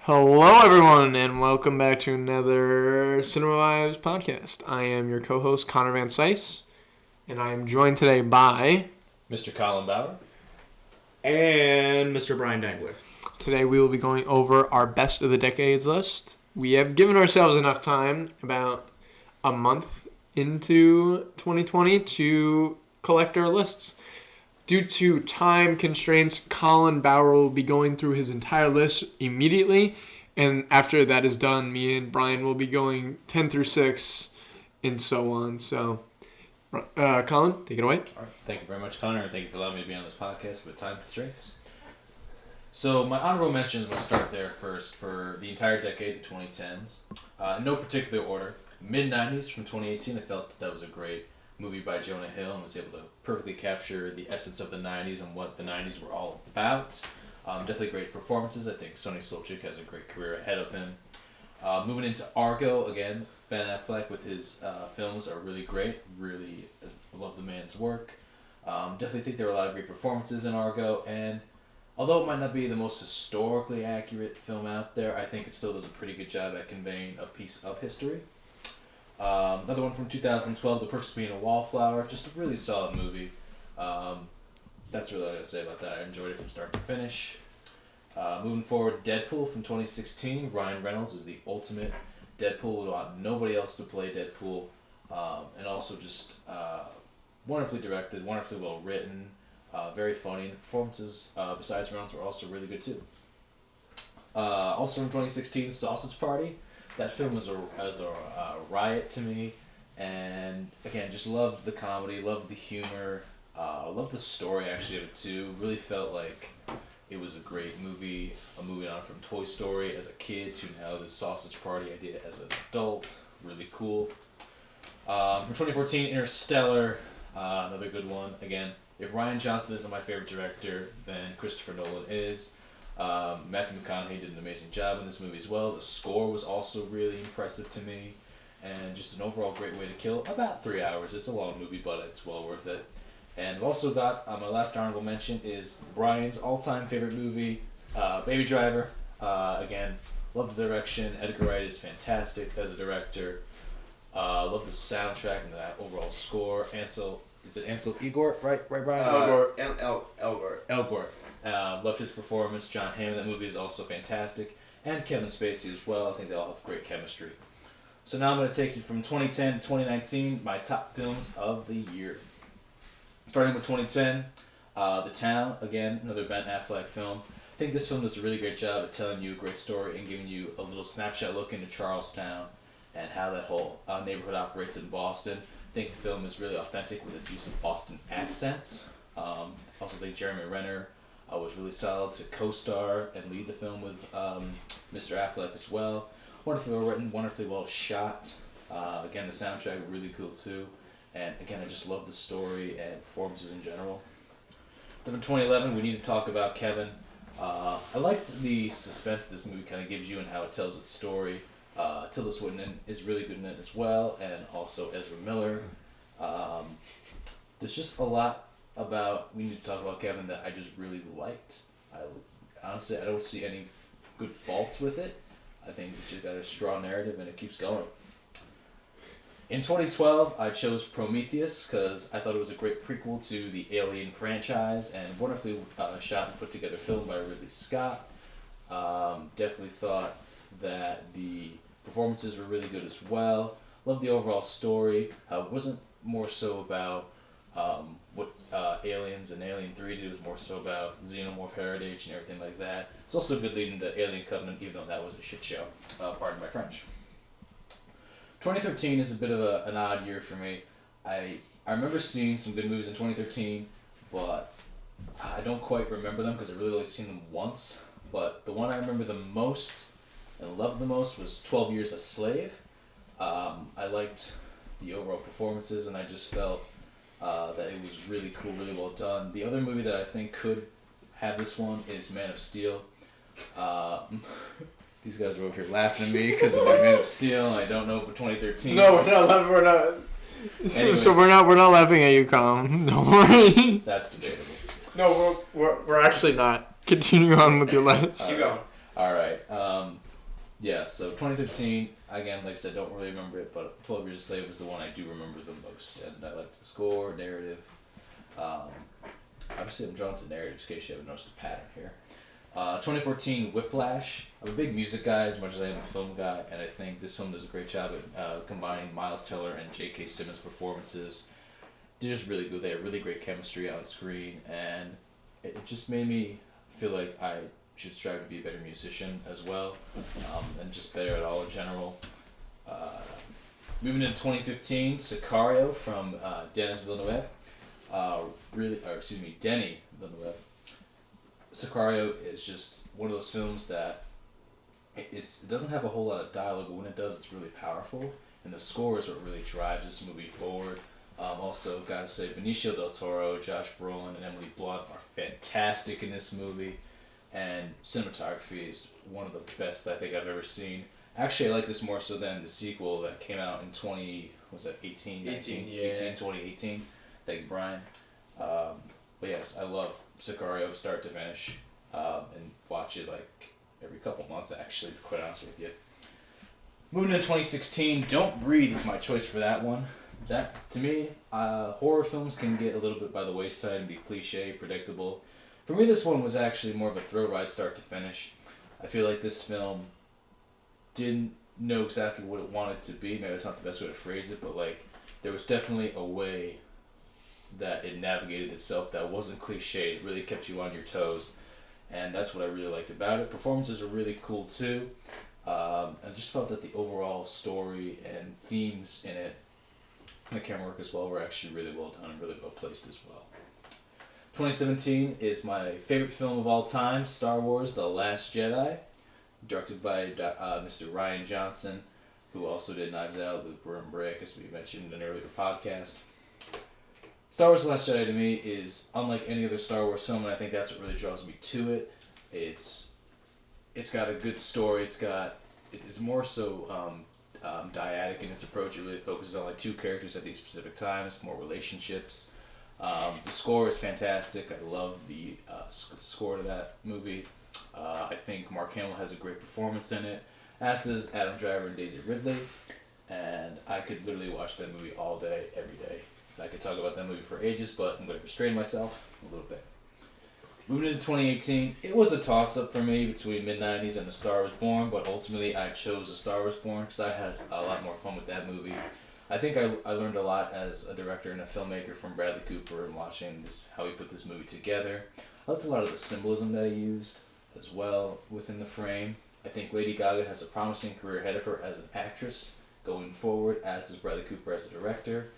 Hello, everyone, and welcome back to another Cinema Vibes podcast. I am your co-host, Connor Van Sice, and I am joined today by Mr. Colin Bauer and Mr. Brian Dangler. Today we will be going over our best of the decades list. We have given ourselves enough time, about a month into 2020, to collect our lists. Due to time constraints, Colin Bauer will be going through his entire list immediately, and after that is done, me and Brian will be going 10 through 6 and so on. So, Colin, take it away. All right. Thank you very much, Connor, and thank you for allowing me to be on this podcast with time constraints. So my honorable mentions, I'm going to start there first for the entire decade, the 2010s. In no particular order. Mid-90s from 2018, I felt that was a great movie by Jonah Hill and was able to perfectly capture the essence of the 90s and what the 90s were all about. Definitely great performances. I think Sonny Solchik has a great career ahead of him. Moving into Argo, again, Ben Affleck with his films are really great. Really love the man's work. Definitely think there are a lot of great performances in Argo, and although it might not be the most historically accurate film out there, I think it still does a pretty good job at conveying a piece of history. Another one from 2012, The Perks of Being a Wallflower. Just a really solid movie. That's really all I got to say about that. I enjoyed it from start to finish. Moving forward, Deadpool from 2016. Ryan Reynolds is the ultimate Deadpool. We want nobody else to play Deadpool. And also just wonderfully directed, wonderfully well written, very funny. And the performances, besides Reynolds, were also really good too. Also from 2016, Sausage Party. That film was a riot to me, and again, just loved the comedy, loved the humor, loved the story actually of it too. Really felt like it was a great movie, a movie on from Toy Story as a kid to now this Sausage Party I did as an adult. Really cool. From 2014, Interstellar, another good one. Again, if Rian Johnson isn't my favorite director, then Christopher Nolan is. Matthew McConaughey did an amazing job in this movie as well. The score was also really impressive to me, and just an overall great way to kill about 3 hours. It's a long movie, but it's well worth it. And I've also got my last honorable mention is Brian's all-time favorite movie, Baby Driver. Again, love the direction. Edgar Wright is fantastic as a director. Love the soundtrack and that overall score. Ansel Elgort, right, Brian? Elgort. Loved his performance. John Hamm in that movie is also fantastic. And Kevin Spacey as well. I think they all have great chemistry. So now I'm going to take you from 2010 to 2019, my top films of the year. Starting with 2010, The Town, again, another Ben Affleck film. I think this film does a really great job at telling you a great story and giving you a little snapshot look into Charlestown and how that whole neighborhood operates in Boston. I think the film is really authentic with its use of Boston accents. Also think Jeremy Renner was really solid to co-star and lead the film with Mr. Affleck as well. Wonderfully well written, wonderfully well shot. Again, the soundtrack really cool too. And again, I just love the story and performances in general. Then in 2011, we need to talk about Kevin. I liked the suspense this movie kind of gives you and how it tells its story. Tilda Swinton is really good in it as well, and also Ezra Miller. There's just a lot about we need to talk about Kevin that I just really liked. Honestly, I don't see any good faults with it. I think it's just got a strong narrative and it keeps going. In 2012, I chose Prometheus because I thought it was a great prequel to the Alien franchise and wonderfully shot and put together film by Ridley Scott. Definitely thought that the performances were really good as well. Loved the overall story. It wasn't more so about what Aliens and Alien 3 did. It was more so about xenomorph heritage and everything like that. It's also a good lead into Alien Covenant, even though that was a shit show. Pardon my French. 2013 is a bit of an odd year for me. I remember seeing some good movies in 2013, but I don't quite remember them because I really only seen them once. But the one I remember the most and loved the most was 12 Years a Slave. I liked the overall performances, and I just felt that it was really cool, really well done. The other movie that I think could have this one is Man of Steel. These guys are over here laughing at me because of my Man of Steel, and I don't know, but 2013. No, we're not laughing. We're not. Anyways, so we're not laughing at you, Colin. Don't worry. That's debatable. No, we're actually not. Continue on with your list. Keep going. All right. Yeah, so 2015, again, like I said, don't really remember it, but 12 Years a Slave was the one I do remember the most. And I liked the score, narrative. Obviously, I'm drawn to narratives in case you haven't noticed a pattern here. 2014, Whiplash. I'm a big music guy as much as I am a film guy, and I think this film does a great job at combining Miles Teller and J.K. Simmons' performances. They're just really good. They have really great chemistry on screen, and it just made me feel like I should strive to be a better musician as well, and just better at all in general. Moving into 2015, Sicario from Denis Villeneuve. Denis Villeneuve. Sicario is just one of those films that it doesn't have a whole lot of dialogue, but when it does, it's really powerful, and the score is what really drives this movie forward. Also, gotta say, Benicio del Toro, Josh Brolin, and Emily Blunt are fantastic in this movie, and cinematography is one of the best I think I've ever seen. Actually, I like this more so than the sequel that came out in 2018. Thank you, Brian. But yes, I love Sicario start to finish, and watch it like every couple months, actually, to be quite honest with you. Moving to 2016, Don't Breathe is my choice for that one. That, to me, horror films can get a little bit by the wayside and be cliche, predictable. For me, this one was actually more of a thrill ride start to finish. I feel like this film didn't know exactly what it wanted to be. Maybe that's not the best way to phrase it, but like there was definitely a way that it navigated itself that wasn't cliche. It really kept you on your toes, and that's what I really liked about it. Performances are really cool too. I just felt that the overall story and themes in it, and the camera work as well, were actually really well done and really well placed as well. 2017 is my favorite film of all time, Star Wars: The Last Jedi, directed by Mr. Rian Johnson, who also did Knives Out, Looper, and Brick, as we mentioned in an earlier podcast. Star Wars: The Last Jedi to me is unlike any other Star Wars film, and I think that's what really draws me to it. It's got a good story. It's more so dyadic in its approach. It really focuses on like two characters at these specific times, more relationships. The score is fantastic. I love the score to that movie. I think Mark Hamill has a great performance in it, as does Adam Driver and Daisy Ridley, and I could literally watch that movie all day, every day. I could talk about that movie for ages, but I'm going to restrain myself a little bit. Moving into 2018, it was a toss-up for me between Mid-90s and A Star Is Born, but ultimately I chose A Star Is Born because I had a lot more fun with that movie. I think I learned a lot as a director and a filmmaker from Bradley Cooper and watching how he put this movie together. I liked a lot of the symbolism that he used as well within the frame. I think Lady Gaga has a promising career ahead of her as an actress going forward, as does Bradley Cooper as a director.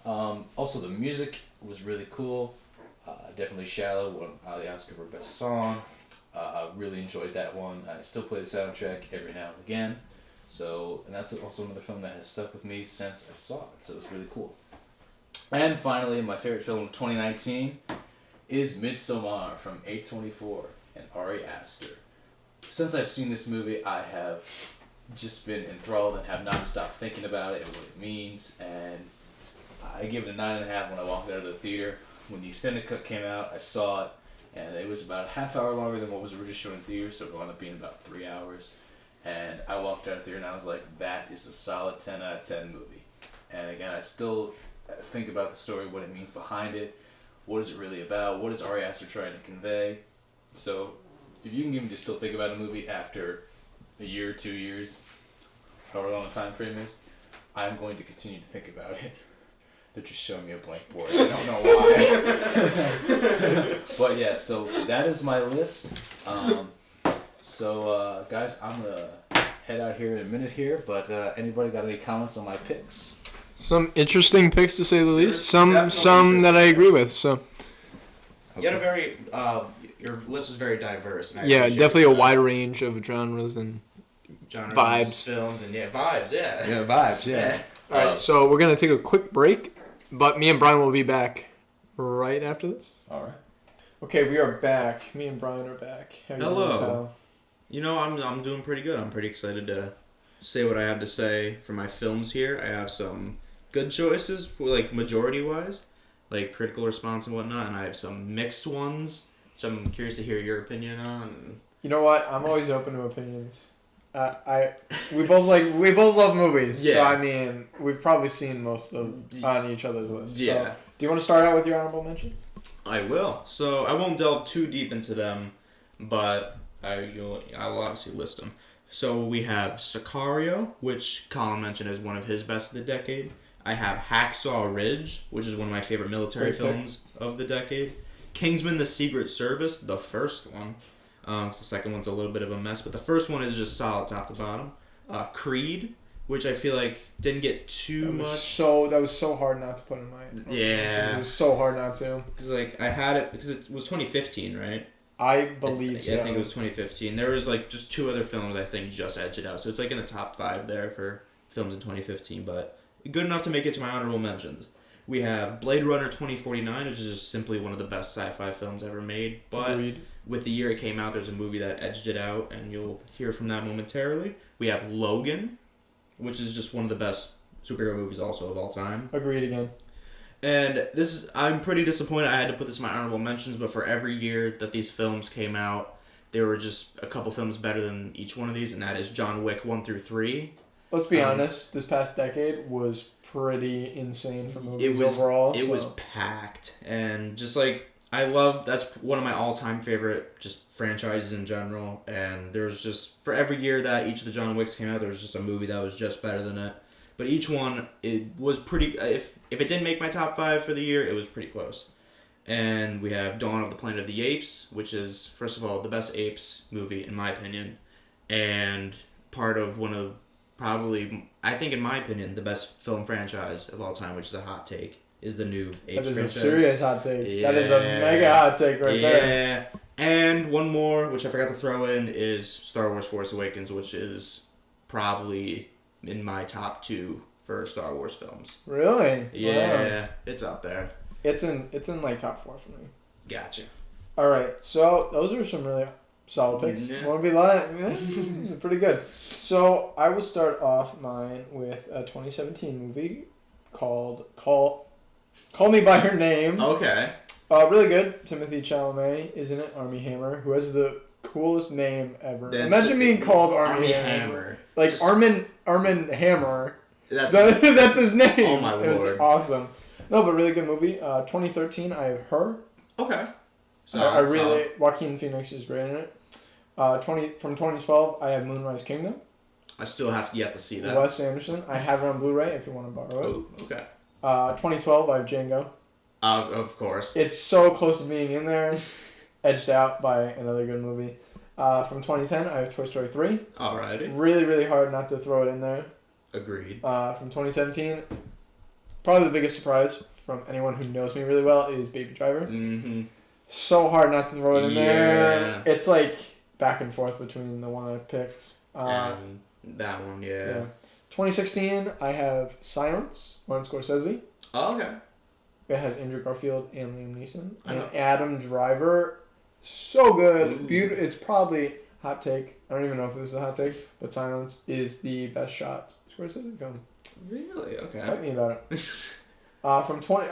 Also, the music was really cool. Definitely Shallow won the Oscar for Best Song. Really enjoyed that one. I still play the soundtrack every now and again. And that's also another film that has stuck with me since I saw it. So it's really cool. And finally, my favorite film of 2019 is Midsommar from A24 and Ari Aster. Since I've seen this movie, I have just been enthralled and have not stopped thinking about it and what it means. And I gave it a 9.5 when I walked out of the theater. When the extended cut came out, I saw it, and it was about a half hour longer than what was originally shown in theater, so it wound up being about 3 hours. And I walked out of the theater and I was like, that is a solid 10 out of 10 movie. And again, I still think about the story, what it means behind it, what is it really about, what is Ari Aster trying to convey. So if you can get me to still think about a movie after a year, 2 years, however long the time frame is, I'm going to continue to think about it. They're just showing me a blank board. I don't know why. But yeah, so that is my list. Guys, I'm going to head out here in a minute here, but anybody got any comments on my picks? Some interesting picks, to say the least. Some that I agree with. So. You had a very, your list was very diverse. And yeah, definitely a wide range of genres and vibes. Films and vibes, yeah. Yeah, vibes, yeah. All right, so we're going to take a quick break, but me and Brian will be back right after this. All right. Okay, we are back. Me and Brian are back. How are you doing, Hello. pal? You know, I'm doing pretty good. I'm pretty excited to say what I have to say for my films here. I have some good choices, for like majority-wise, like critical response and whatnot, and I have some mixed ones, which I'm curious to hear your opinion on. You know what? I'm always open to opinions. We both love movies. Yeah. So I mean, we've probably seen most of on each other's list. Yeah. So, do you want to start out with your honorable mentions? I will. So I won't delve too deep into them, but I'll obviously list them. So we have Sicario, which Colin mentioned as one of his best of the decade. I have Hacksaw Ridge, which is one of my favorite military Great pick. films of the decade. Kingsman: The Secret Service, the first one. 'Cause the second one's a little bit of a mess, but the first one is just solid top to bottom. Creed, which I feel like didn't get too much. That was so hard not to put in my. Yeah. It was so hard not to. Because like I had it because it was 2015, right? I believe so. I think it was 2015. There was like just two other films I think just edged it out, so it's like in the top 5 there for films in 2015, but good enough to make it to my honorable mentions. We have Blade Runner 2049, which is just simply one of the best sci-fi films ever made. But Agreed. with the year it came out, there's a movie that edged it out, and you'll hear from that momentarily. We have Logan, which is just one of the best superhero movies also of all time. Agreed again. And I'm pretty disappointed I had to put this in my honorable mentions, but for every year that these films came out, there were just a couple films better than each one of these, and that is John Wick 1 through 3. Let's be honest. This past decade was pretty insane for movies It was overall. It was packed, and just like that's one of my all-time favorite just franchises in general. And there's just for every year that each of the John Wicks came out, there was just a movie that was just better than it. But each one, it was pretty. If it didn't make my top 5 for the year, it was pretty close. And we have Dawn of the Planet of the Apes, which is first of all the best Apes movie in my opinion, and part of one of probably, I think in my opinion, the best film franchise of all time, which is a hot take, is the new Apes That is franchise. a serious hot take. Yeah. That is a mega hot take right there. Yeah. And one more, which I forgot to throw in, is Star Wars Force Awakens, which is probably in my top 2 for Star Wars films. Really? Yeah, Wow. it's up there. It's in like top 4 for me. Gotcha. All right. So those are some really solid picks. Yeah. Want to be lying? Yeah, pretty good. So I will start off mine with a 2017 movie called Call Me by Your Name. Okay. Really good. Timothy Chalamet is in it. Armie Hammer, who has the coolest name ever. Imagine being called Armie Hammer. Like Just- Armin Hammer. That's That's his name. Oh my It was lord. awesome. No, but really good movie. 2013, I have Her. okay. I really Joaquin Phoenix is great in it. From 2012, I have Moonrise Kingdom. I still have yet to see that. Wes Anderson. I have it on Blu-ray if you want to borrow it. Oh, okay. 2012, I have Django. Of course. It's so close to being in there, edged out by another good movie. From 2010, I have Toy Story 3. Alrighty. Really, really hard not to throw it in there. Agreed. From 2017, probably the biggest surprise from anyone who knows me really well is Baby Driver. Mm-hmm. So hard not to throw it in Yeah. there. It's like back and forth between the one I picked. And that one, yeah. 2016, I have Silence, Martin Scorsese. Oh, okay. It has Andrew Garfield and Liam Neeson. I And know. Adam Driver. So good. Ooh. It's probably hot take. I don't even know if this is a hot take, but Silence is the best shot Scorsese film. Really? Okay. Fight me about it. I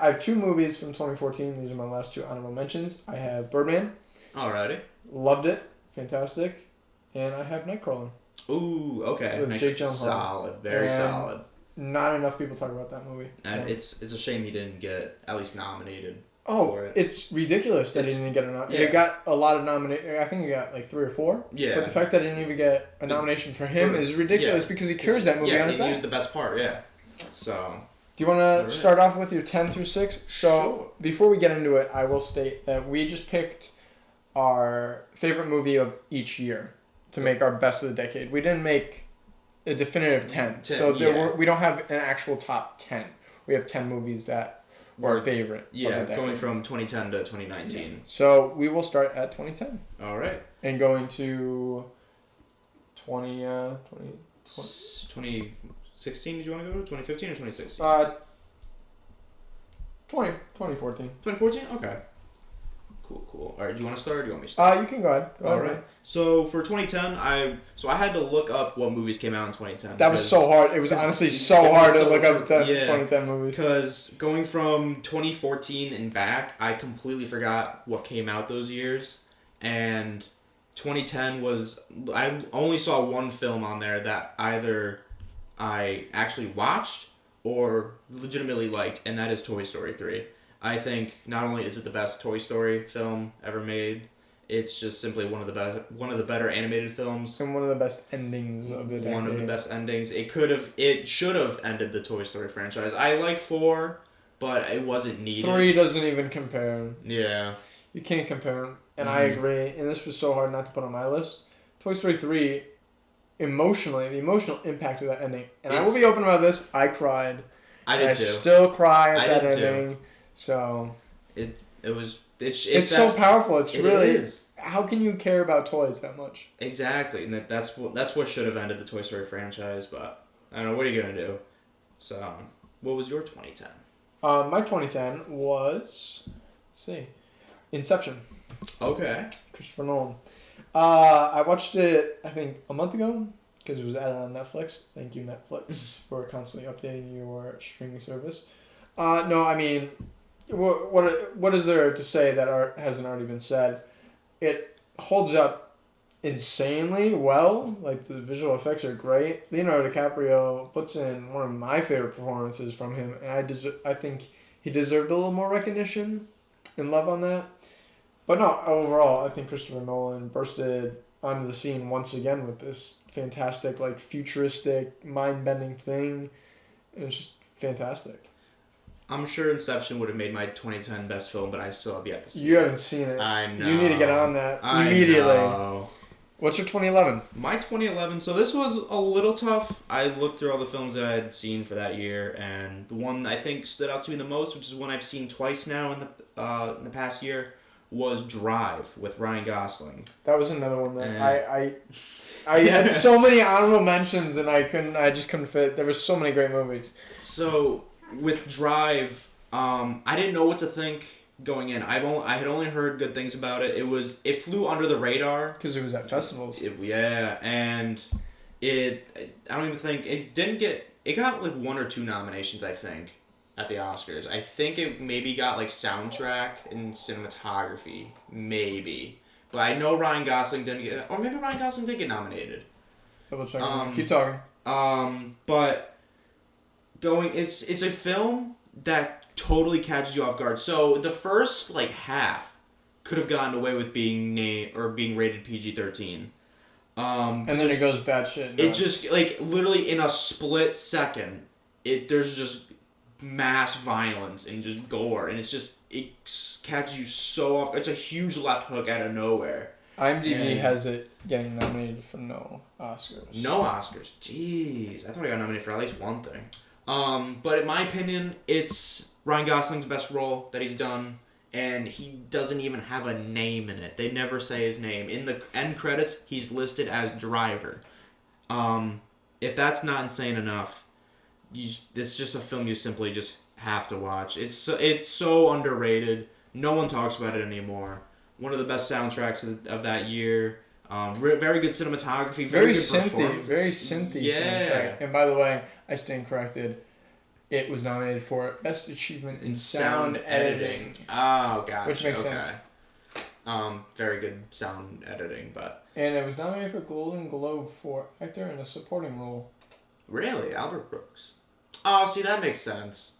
have 2 movies from 2014. These are my last 2 honorable mentions. I have Birdman. Alrighty. Loved it. Fantastic. And I have Nightcrawler. Ooh, okay. With Jake Gyllenhaal. Solid. Very And solid. Not enough people talk about that movie. And So- it's a shame he didn't get at least nominated. Oh, for it. it's ridiculous that he didn't get a nomination. Yeah. It got a lot of nominations. I think he got like 3 or 4. Yeah. But the fact that he didn't even get a nomination for him is ridiculous because he carries that movie on his he back. used the best part, yeah. So, Do you want to Alright. start off with your 10 through 6? So, Sure. before we get into it, I will state that we just picked our favorite movie of each year to make our best of the decade. We didn't make a definitive 10. 10, So, yeah. we don't have an actual top 10. We have 10 movies that were our favorite. of yeah, the decade. going from 2010 to 2019. So, we will start at 2010 Alright. and going to 20. 2016, did you want to go to? 2015 or 2016? 2014. 2014? Okay. Cool. Alright, do you want to start or do you want me to start? You can go ahead. Go ahead, Alright. So for 2010, I had to look up what movies came out in 2010. That was so hard. It was honestly so it was hard to so look up hard. 2010 movies. Because going from 2014 and back, I completely forgot what came out those years. And 2010 was, I only saw one film on there that either I actually watched or legitimately liked, and that is Toy Story 3. I think not only is it the best Toy Story film ever made, it's just simply one of the better animated films. And one of the best endings of the decade. One of the best endings. It should have ended the Toy Story franchise. I like 4, but it wasn't needed. 3 doesn't even compare. Yeah. You can't compare them. And I agree. And this was so hard not to put on my list. Toy Story 3, emotionally, the emotional impact of that ending. And I will be open about this. I cried. I did too. I still cry at I that did ending. too. So it's so powerful. It is. How can you care about toys that much? Exactly, and that's what should have ended the Toy Story franchise. But I don't know, what are you gonna do? So, what was your 2010? My 2010 was, let's see, Inception. Okay. Christopher Nolan. I watched it, I think, a month ago because it was added on Netflix. Thank you, Netflix, for constantly updating your streaming service. No, I mean, what is there to say that hasn't already been said? It holds up insanely well. Like, the visual effects are great. Leonardo DiCaprio puts in one of my favorite performances from him, and I think he deserved a little more recognition and love on that. But no, overall, I think Christopher Nolan bursted onto the scene once again with this fantastic, like, futuristic, mind-bending thing. And it's just fantastic. I'm sure Inception would have made my 2010 best film, but I still have yet to see it. You haven't seen it. I know. You need to get on that immediately. I know. What's your 2011? My 2011, so this was a little tough. I looked through all the films that I had seen for that year, and the one I think stood out to me the most, which is one I've seen twice now in the past year, was Drive with Ryan Gosling. That was another one that I had so many honorable mentions, and I just couldn't fit. There were so many great movies. So with Drive, I didn't know what to think going in. I had only heard good things about it. It flew under the radar because it was at festivals. And I don't even think it got like 1 or 2 nominations, I think, at the Oscars. I think it maybe got like soundtrack and cinematography, maybe. But I know Ryan Gosling didn't get, or maybe Ryan Gosling did get nominated. Double check. Keep talking. But it's a film that totally catches you off guard. So the first like half could have gotten away with being rated PG-13. And then it goes batshit. It just like literally in a split second, there's just mass violence and just gore, and it catches you so off. It's a huge left hook out of nowhere. IMDb has it getting nominated for no Oscars. No Oscars. Jeez, I thought I got nominated for at least one thing. But in my opinion, it's Ryan Gosling's best role that he's done, and he doesn't even have a name in it. They never say his name. In the end credits, he's listed as driver. If that's not insane enough, it's just a film you simply just have to watch. It's so underrated. No one talks about it anymore. One of the best soundtracks of that year. Very good cinematography. Very good performance. Very synthy soundtrack. And by the way, I stand corrected. It was nominated for Best Achievement in Sound Editing. Oh, gosh. Which makes sense. Very good sound editing, but... And it was nominated for Golden Globe for Actor in a Supporting Role. Really? Albert Brooks? Oh, see, that makes sense.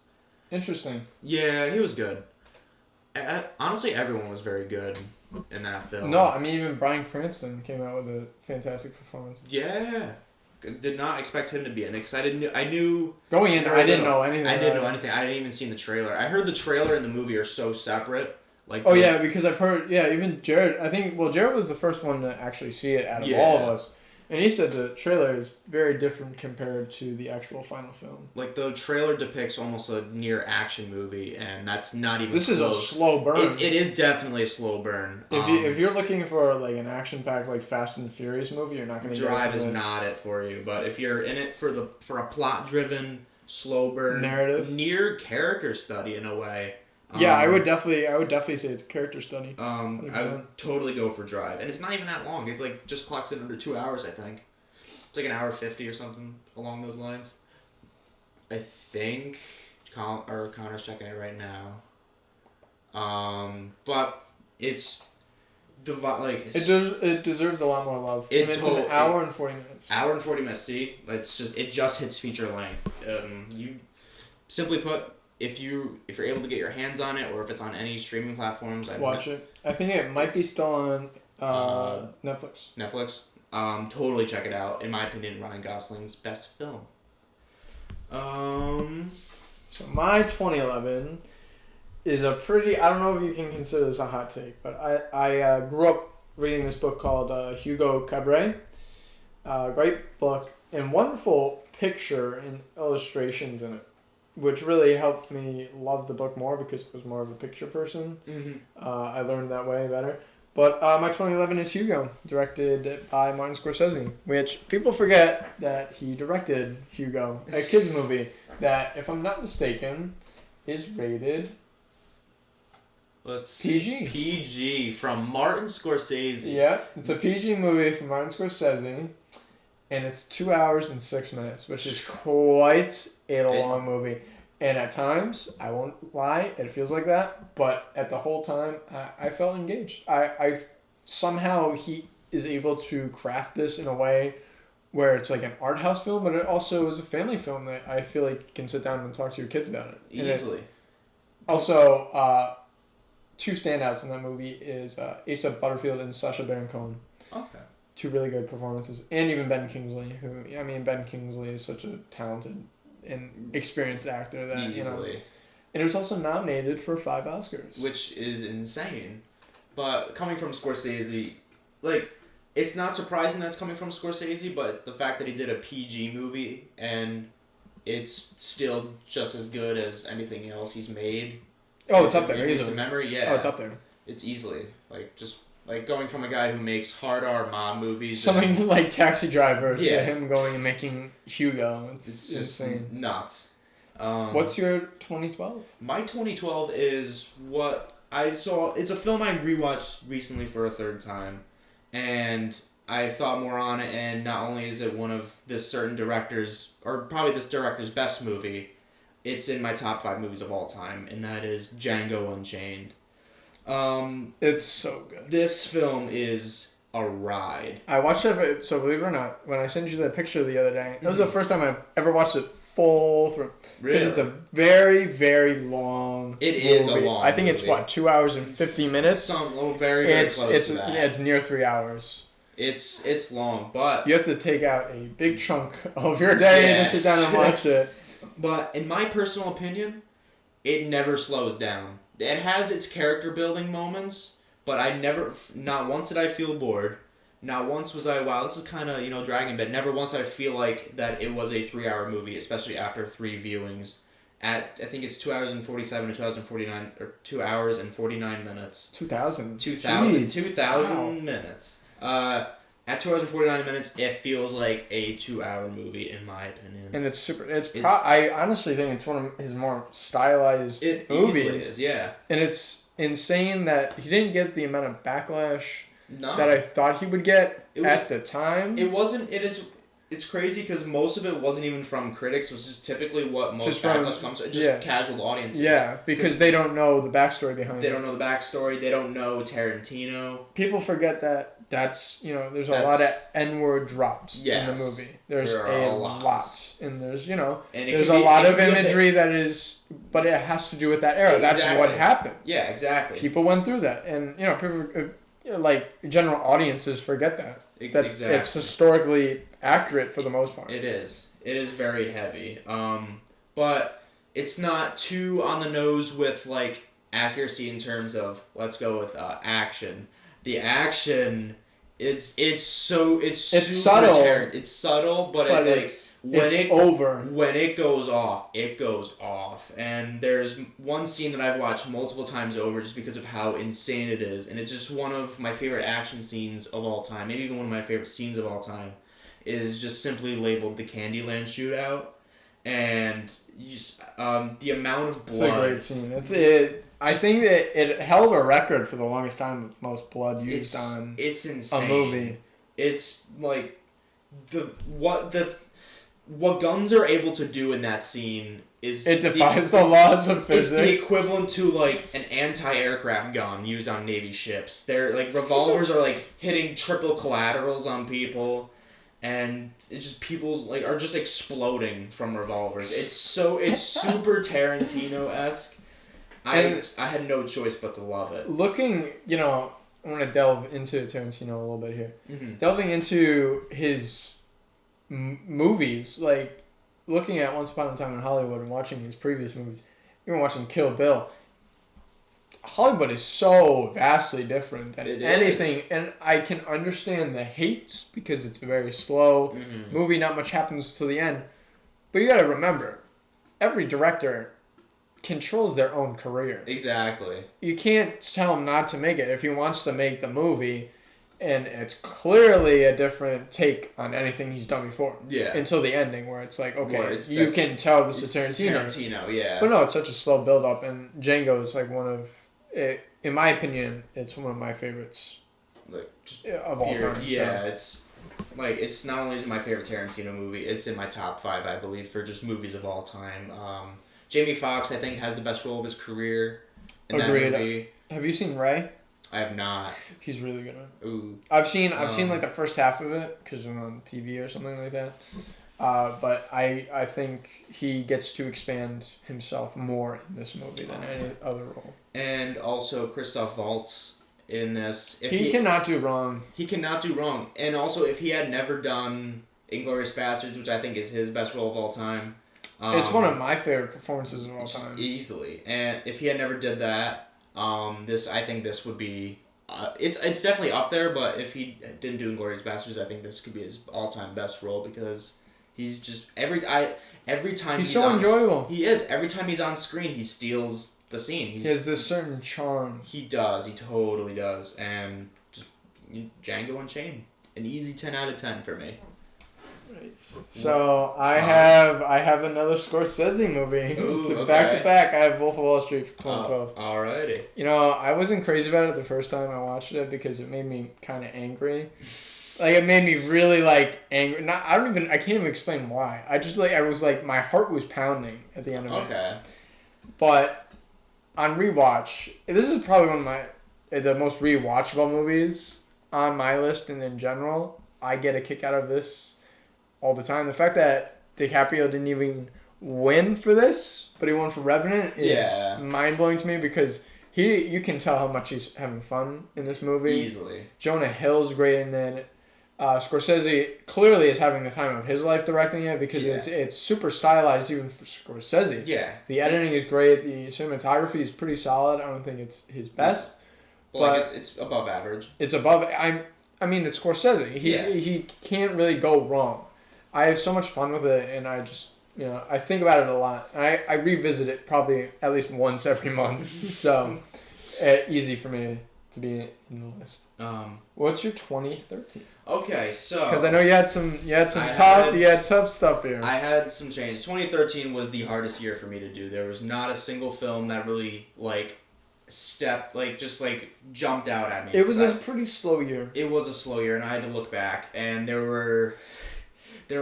Interesting. Yeah, he was good. Honestly, everyone was very good in that film. No, I mean, even Bryan Cranston came out with a fantastic performance. Yeah. Did not expect him to be in it, because I knew... Going in, I didn't know anything. I didn't know anything. I hadn't even seen the trailer. I heard the trailer and the movie are so separate. Yeah, because I've heard... Yeah, even Jared... I think... Well, Jared was the first one to actually see it out of all of us. And he said the trailer is very different compared to the actual final film. Like, the trailer depicts almost a near action movie, and that's not even This close. Is a slow burn. It is definitely a slow burn. If you're looking for, like, an action-packed, like, Fast and Furious movie, you're not going to get it. Drive is not it for you. But if you're in it for a plot-driven, slow burn... narrative. Near character study, in a way... Yeah, I would definitely say it's a character study. 100%. I would totally go for Drive. And it's not even that long. It's like just clocks in under 2 hours, I think. It's like an hour 50 or something along those lines. I think Connor's checking it right now. But it's It deserves a lot more love. It And it's total- an hour and 40 minutes. hour and 40 minutes. See, it just hits feature length. You simply put, if you're able to get your hands on it, or if it's on any streaming platforms, Watch it. I think it might be still on Netflix. Netflix. Totally check it out. In my opinion, Ryan Gosling's best film. So my 2011 is a pretty. I don't know if you can consider this a hot take, but I grew up reading this book called Hugo Cabret. Great book and wonderful picture and illustrations in it, which really helped me love the book more because I was more of a picture person. Mm-hmm. I learned that way better. But my 2011 is Hugo, directed by Martin Scorsese, which people forget that he directed Hugo, a kids movie that, if I'm not mistaken, is rated Let's see. PG. PG from Martin Scorsese. Yeah, it's a PG movie from Martin Scorsese, and it's 2 hours and 6 minutes, which is quite a long movie. And at times, I won't lie, it feels like that, but at the whole time, I felt engaged. I somehow he is able to craft this in a way where it's like an art house film, but it also is a family film that I feel like you can sit down and talk to your kids about it. Easily. Also, two standouts in that movie is Asa Butterfield and Sacha Baron Cohen. Okay. Two really good performances, and even Ben Kingsley, Ben Kingsley is such a talented and experienced actor that Easily. And it was also nominated for 5 Oscars, which is insane. But coming from Scorsese, it's not surprising that's coming from Scorsese, but the fact that he did a PG movie and it's still just as good as anything else he's made. Oh, it's up there. In recent Easily. memory, yeah. Oh, it's up there. It's easily going from a guy who makes hard R mom movies. Something like Taxi Driver Yeah. to him going and making Hugo. It's just insane. nuts. What's your 2012? My 2012 is what I saw. It's a film I rewatched recently for a third time, and I've thought more on it. And not only is it one of this certain director's, or probably this director's best movie, it's in my top 5 movies of all time, and that is Django Unchained. It's so good. This film is a ride. I watched it, so believe it or not, when I sent you the picture the other day, that was the first time I ever watched it full through. Really? Because it's a very, very long It is a movie. long I think it's, movie. 2 hours and 50 minutes? Very, very close to that. Yeah, it's near 3 hours. It's long, but You have to take out a big chunk of your day to sit down and watch it. But in my personal opinion, it never slows down. It has its character building moments, but not once did I feel bored. Not once was I, wow, this is kind of, dragging, but never once did I feel like that it was a 3-hour movie, especially after 3 viewings. I think it's 2 hours and 47 or 2 hours and 49, or 2 hours and 49 minutes. 2,000. 2,000 Wow. minutes. At 2 hours and 49 minutes, it feels like a 2-hour movie, in my opinion. And it's super. I honestly think it's one of his more stylized It movies. easily is, yeah. And it's insane that he didn't get the amount of backlash No. that I thought he would get It was- at the time. It's crazy because most of it wasn't even from critics, which is typically what most Just from- backlash comes from. Just yeah. casual audiences. Yeah, because they don't know the backstory behind They it. don't know the backstory. They don't know Tarantino. People forget that there's a lot of N-word drops in the Yes. movie. There's There are a a lot. lot. And there's, And it there's can a be- lot it of can be a imagery that is, but it has to do with that era. That's Exactly. what happened. Yeah, exactly. People went through that. And, people, general audiences forget that. That Exactly. it's historically accurate for the most part. It is. It is very heavy. But it's not too on the nose with accuracy in terms of, let's go with action. The action, it's super subtle. It's subtle, but it's over. when it goes off, it goes off. And there's one scene that I've watched multiple times over just because of how insane it is, and it's just one of my favorite action scenes of all time. Maybe even one of my favorite scenes of all time is just simply labeled the Candyland shootout, and the amount of It's blood. a great scene. I think that it held a record for the longest time of most blood used on It's insane. a movie. It's like what guns are able to do in that scene is It defies the laws of It's the physics. equivalent to like an anti-aircraft gun used on Navy ships. They're like revolvers are like hitting triple collaterals on people, and it's just people's like are just exploding from revolvers. It's super Tarantino-esque. I had no choice but to love it. Looking, I want to delve into Tarantino a little bit here. Mm-hmm. Delving into his movies, like looking at Once Upon a Time in Hollywood and watching his previous movies, even watching Kill Bill. Hollywood is so vastly different than anything, and I can understand the hate because it's a very slow movie. Not much happens to the end, but you got to remember, every director controls their own career. Exactly. You can't tell him not to make it if he wants to make the movie, and it's clearly a different take on anything he's done before. Yeah. Until the ending, where it's like, okay, It's you can tell this is Tarantino. Tarantino, yeah. But no, it's such a slow build up, and Django is like one of, in my opinion, it's one of my favorites Like, just of all time. Yeah, so. it's not only is it my favorite Tarantino movie, it's in my top 5, I believe, for just movies of all time. Jamie Foxx, I think, has the best role of his career in Agreed. that movie. Have you seen Ray? I have not. He's really good. Ooh. I've seen like the first half of it because it was on TV or something like that. But I think he gets to expand himself more in this movie than any other role. And also Christoph Waltz in this. He cannot do wrong. He cannot do wrong. And also, if he had never done Inglourious Basterds, which I think is his best role of all time. It's one of my favorite performances of all time. Easily. And if he had never did that, I think this would be... it's definitely up there, but if he didn't do Inglourious Basterds, I think this could be his all-time best role because he's just... Every time he's so enjoyable. He is. Every time he's on screen, he steals the scene. He has this certain charm. He does. He totally does. And just Django Unchained. An easy 10 out of 10 for me. Right. So I have another Scorsese movie. Ooh, it's a okay. back-to-back. I have Wolf of Wall Street for 2012. Alrighty. I wasn't crazy about it the first time I watched it because it made me kind of angry. Like, it made me really, angry. I can't even explain why. I was my heart was pounding at the end of it. Okay. But on rewatch, this is probably one of the most rewatchable movies on my list, and in general, I get a kick out of this all the time. The fact that DiCaprio didn't even win for this, but he won for Revenant is mind-blowing to me because you can tell how much he's having fun in this movie. Easily. Jonah Hill's great in it. Scorsese clearly is having the time of his life directing it because it's super stylized even for Scorsese. Yeah. The editing is great. The cinematography is pretty solid. I don't think it's his best. But it's above average. It's above. I mean, it's Scorsese. He can't really go wrong. I have so much fun with it, and I just, I think about it a lot. And I revisit it probably at least once every month. So, easy for me to be in the list. What's your 2013? Okay, so because I know you had tough stuff here. I had some change. 2013 was the hardest year for me to do. There was not a single film that really jumped out at me. It was a pretty slow year. It was a slow year, and I had to look back, and there were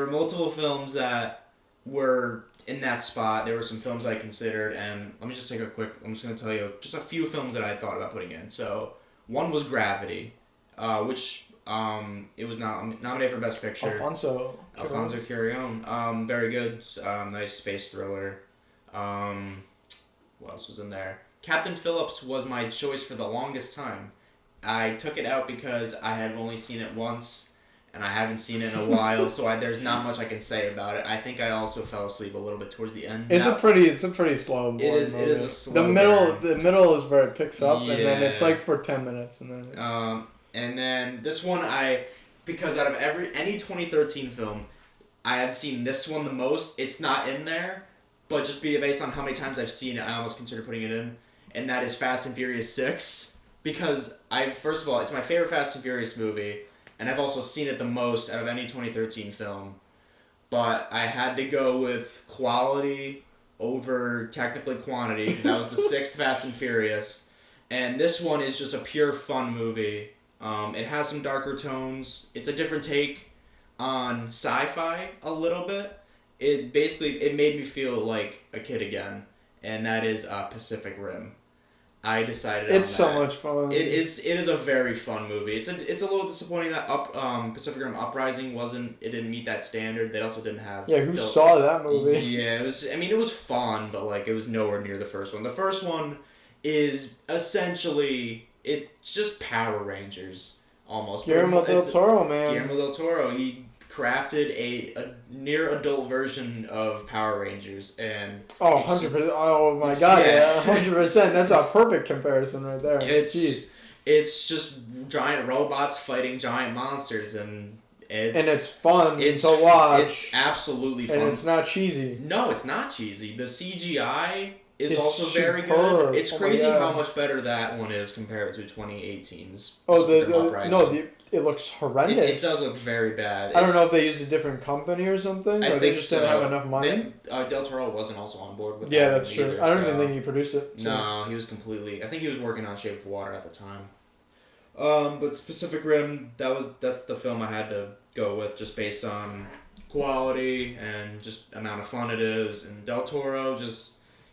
multiple films that were in that spot. There were some films I considered, and I'm just going to tell you just a few films that I thought about putting in. So, one was Gravity, which it was nominated for Best Picture. Alfonso Cuarón. Very good. Nice space thriller. What else was in there? Captain Phillips was my choice for the longest time. I took it out because I had only seen it once, and I haven't seen it in a while, so there's not much I can say about it. I think I also fell asleep a little bit towards the end. It's a pretty slow. It is a slow. The middle is where it picks up, and then it's for 10 minutes, and then. And then this one because out of any 2013 film, I have seen this one the most. It's not in there, but just based on how many times I've seen it, I almost consider putting it in, and that is Fast and Furious 6. Because first of all, it's my favorite Fast and Furious movie. And I've also seen it the most out of any 2013 film. But I had to go with quality over technically quantity, because that was the 6th Fast and Furious. And this one is just a pure fun movie. It has some darker tones. It's a different take on sci-fi a little bit. it made me feel like a kid again, and that is Pacific Rim. I decided It's on so that. much fun. It is a very fun movie. It's a little disappointing that Pacific Rim Uprising didn't meet that standard. They also didn't have Yeah, who saw that movie? Yeah, it was fun, but like it was nowhere near the first one. The first one is essentially it's just Power Rangers almost. Guillermo del Toro, man. Guillermo del Toro, he crafted a near adult version of Power Rangers, and Oh, 100%. Oh my god, yeah, 100%. That's a perfect comparison right there. Jeez. It's just giant robots fighting giant monsters, and it's fun to watch. It's absolutely fun. And it's not cheesy. No, it's not cheesy. The CGI is It's also very superb. good. It's Oh my crazy God. how much better that one is compared to 2018's. Oh, Pacific Rim Uprising. it looks horrendous. It does look very bad. I don't know if they used a different company or something, or they just didn't have enough money. Del Toro wasn't also on board with Yeah, that that's true. either, I don't so- even think he produced it. So. No, he was completely. I think he was working on Shape of Water at the time. But Pacific Rim, that's the film I had to go with, just based on quality and just amount of fun it is. And Del Toro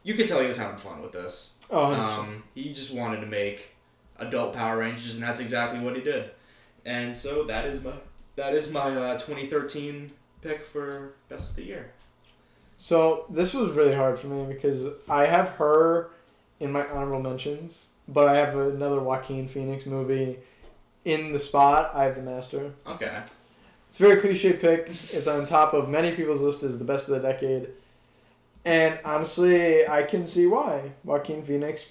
you could tell he was having fun with this. Oh, 100%. He just wanted to make adult Power Rangers, and that's exactly what he did. And so that is my 2013 pick for best of the year. So this was really hard for me because I have her in my honorable mentions, but I have another Joaquin Phoenix movie in the spot. I have The Master. Okay. It's a very cliche pick. It's on top of many people's list as the best of the decade. And honestly, I can see why. Joaquin Phoenix,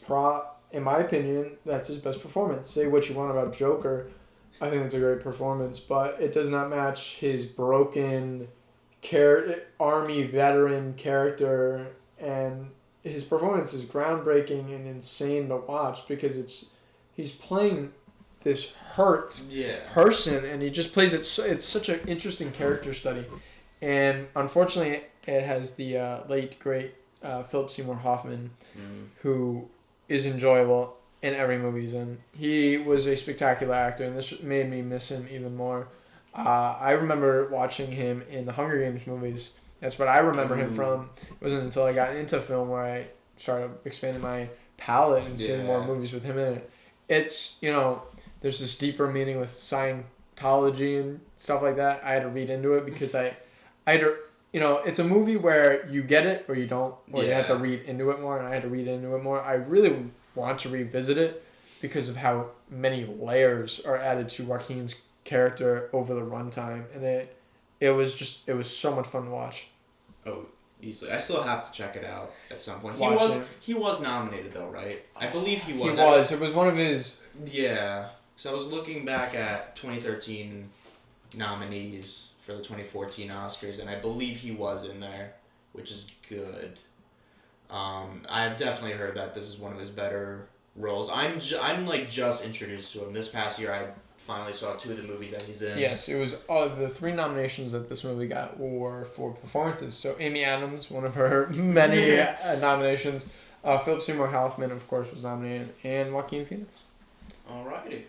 in my opinion, that's his best performance. Say what you want about Joker. I think it's a great performance, but it does not match his broken army veteran character, and his performance is groundbreaking and insane to watch because he's playing this hurt person, and he just plays it. It's such an interesting character study, and unfortunately, it has the late great Philip Seymour Hoffman, who is enjoyable in every movie he's in. He was a spectacular actor, and this made me miss him even more. I remember watching him in the Hunger Games movies. That's what I remember him from. It wasn't until I got into film where I started expanding my palette and seeing more movies with him in it. It's, there's this deeper meaning with Scientology and stuff like that. I had to read into it because I had to, it's a movie where you get it or you don't, or you have to read into it more, and I had to read into it more. I really want to revisit it because of how many layers are added to Joaquin's character over the runtime, and it was so much fun to watch. Oh, easily. I still have to check it out at some point. He was nominated though, right? I believe he was. He was. It was one of his. Yeah. So I was looking back at 2013 nominees for the 2014 Oscars, and I believe he was in there, which is good. I've definitely heard that this is one of his better roles. I'm like just introduced to him this past year. I finally saw 2 of the movies that he's in. Yes, it was the 3 nominations that this movie got were for performances. So Amy Adams, one of her many nominations. Philip Seymour Hoffman, of course, was nominated, and Joaquin Phoenix. Alrighty.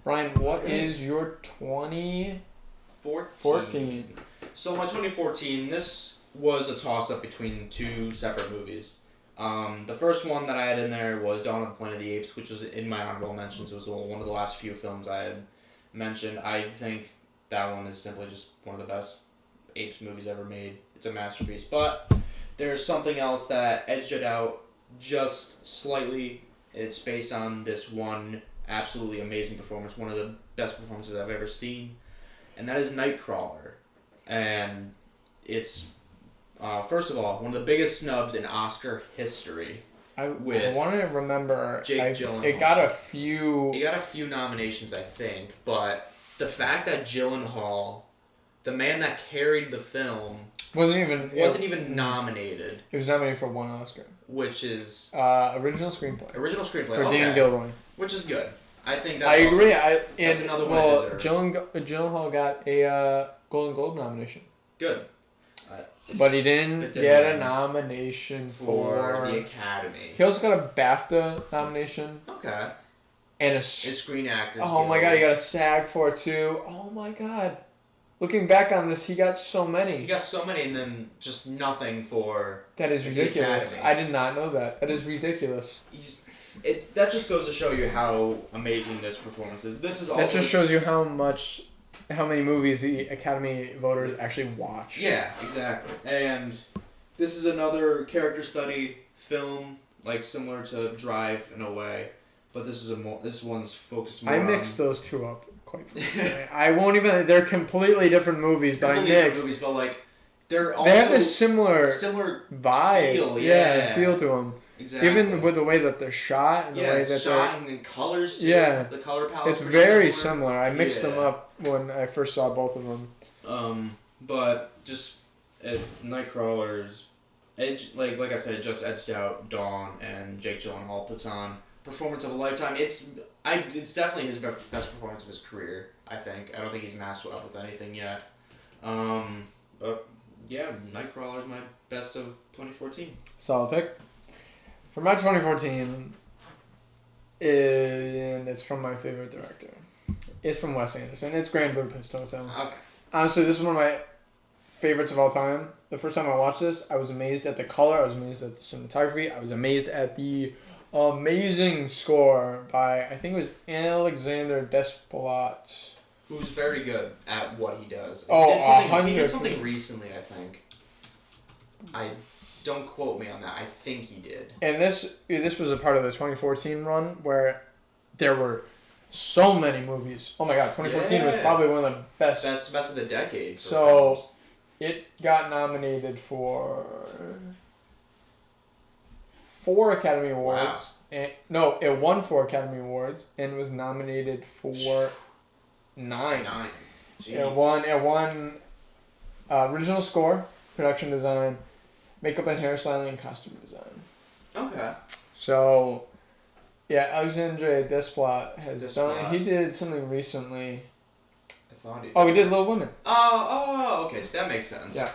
Brian, what is your 2014? So my 2014, this was a toss-up between 2 separate movies. The first one that I had in there was Dawn of the Planet of the Apes, which was in my honorable mentions. It was one of the last few films I had mentioned. I think that one is simply just one of the best Apes movies ever made. It's a masterpiece. But there's something else that edged it out just slightly. It's based on this one absolutely amazing performance, one of the best performances I've ever seen, and that is Nightcrawler. And it's... first of all, one of the biggest snubs in Oscar history. I want to remember. Jake Gyllenhaal. It got a few. It got a few nominations, I think, but the fact that Gyllenhaal, the man that carried the film, wasn't even nominated. He was nominated for 1 Oscar, which is original screenplay. For Dan Gilroy, which is good. I think that's. I agree. That's another one I deserve. Gyllenhaal got a Golden Globe nomination. Good. But he didn't get a nomination for the Academy. He also got a BAFTA nomination. Okay. And a Screen Actors Oh my god, he got a SAG for it too. Oh my god. looking back on this, he got so He many. got so many, and then just nothing for. That is the ridiculous. Academy. I did not know that. That is ridiculous. That just goes to show you how amazing this performance is. This is also. That just shows you how many movies the Academy voters actually watch. Yeah, exactly. And this is another character study film, like similar to Drive in a way, but this one's focused more I on mixed those two up quite frequently. I won't even. They're completely different movies, but completely I different mixed. movies, but like they're also They have this similar vibe. feel, yeah, yeah. feel to them. exactly. Even with the way that they're shot and the way it's that shot and in colors too. Yeah. The color palette. it's very similar. I mixed them up when I first saw both of them. But just Nightcrawler's edge, like I said, it just edged out Dawn, and Jake Gyllenhaal puts on performance of a lifetime. It's definitely his best performance of his career. I think. I don't think he's matched up with anything yet. But yeah, Nightcrawler's my best of 2014. Solid pick. For my 2014, and it's from my favorite director. It's from Wes Anderson. It's Grand Budapest Hotel. Okay. Honestly, this is one of my favorites of all time. The first time I watched this, I was amazed at the color. I was amazed at the cinematography. I was amazed at the amazing score by, I think it was Alexander Desplat. Who's very good at what he does. Oh, he did 100%. something recently, I think. Don't quote me on that. I think he did. And this was a part of the 2014 run where there were so many movies. Oh my god, 2014 was Yeah. probably one of the best. Best of the decade. For So films. it got nominated for 4 Academy Awards. And, no, it won 4 Academy Awards and was nominated for 9. Jeez. It won original score, production design, makeup and hairstyling, and costume design. Okay. So, yeah, Alexandre Desplat has done. Desplat. He did something recently. I thought he. Oh, he did Little Women. Oh, okay. So that makes sense. Yeah.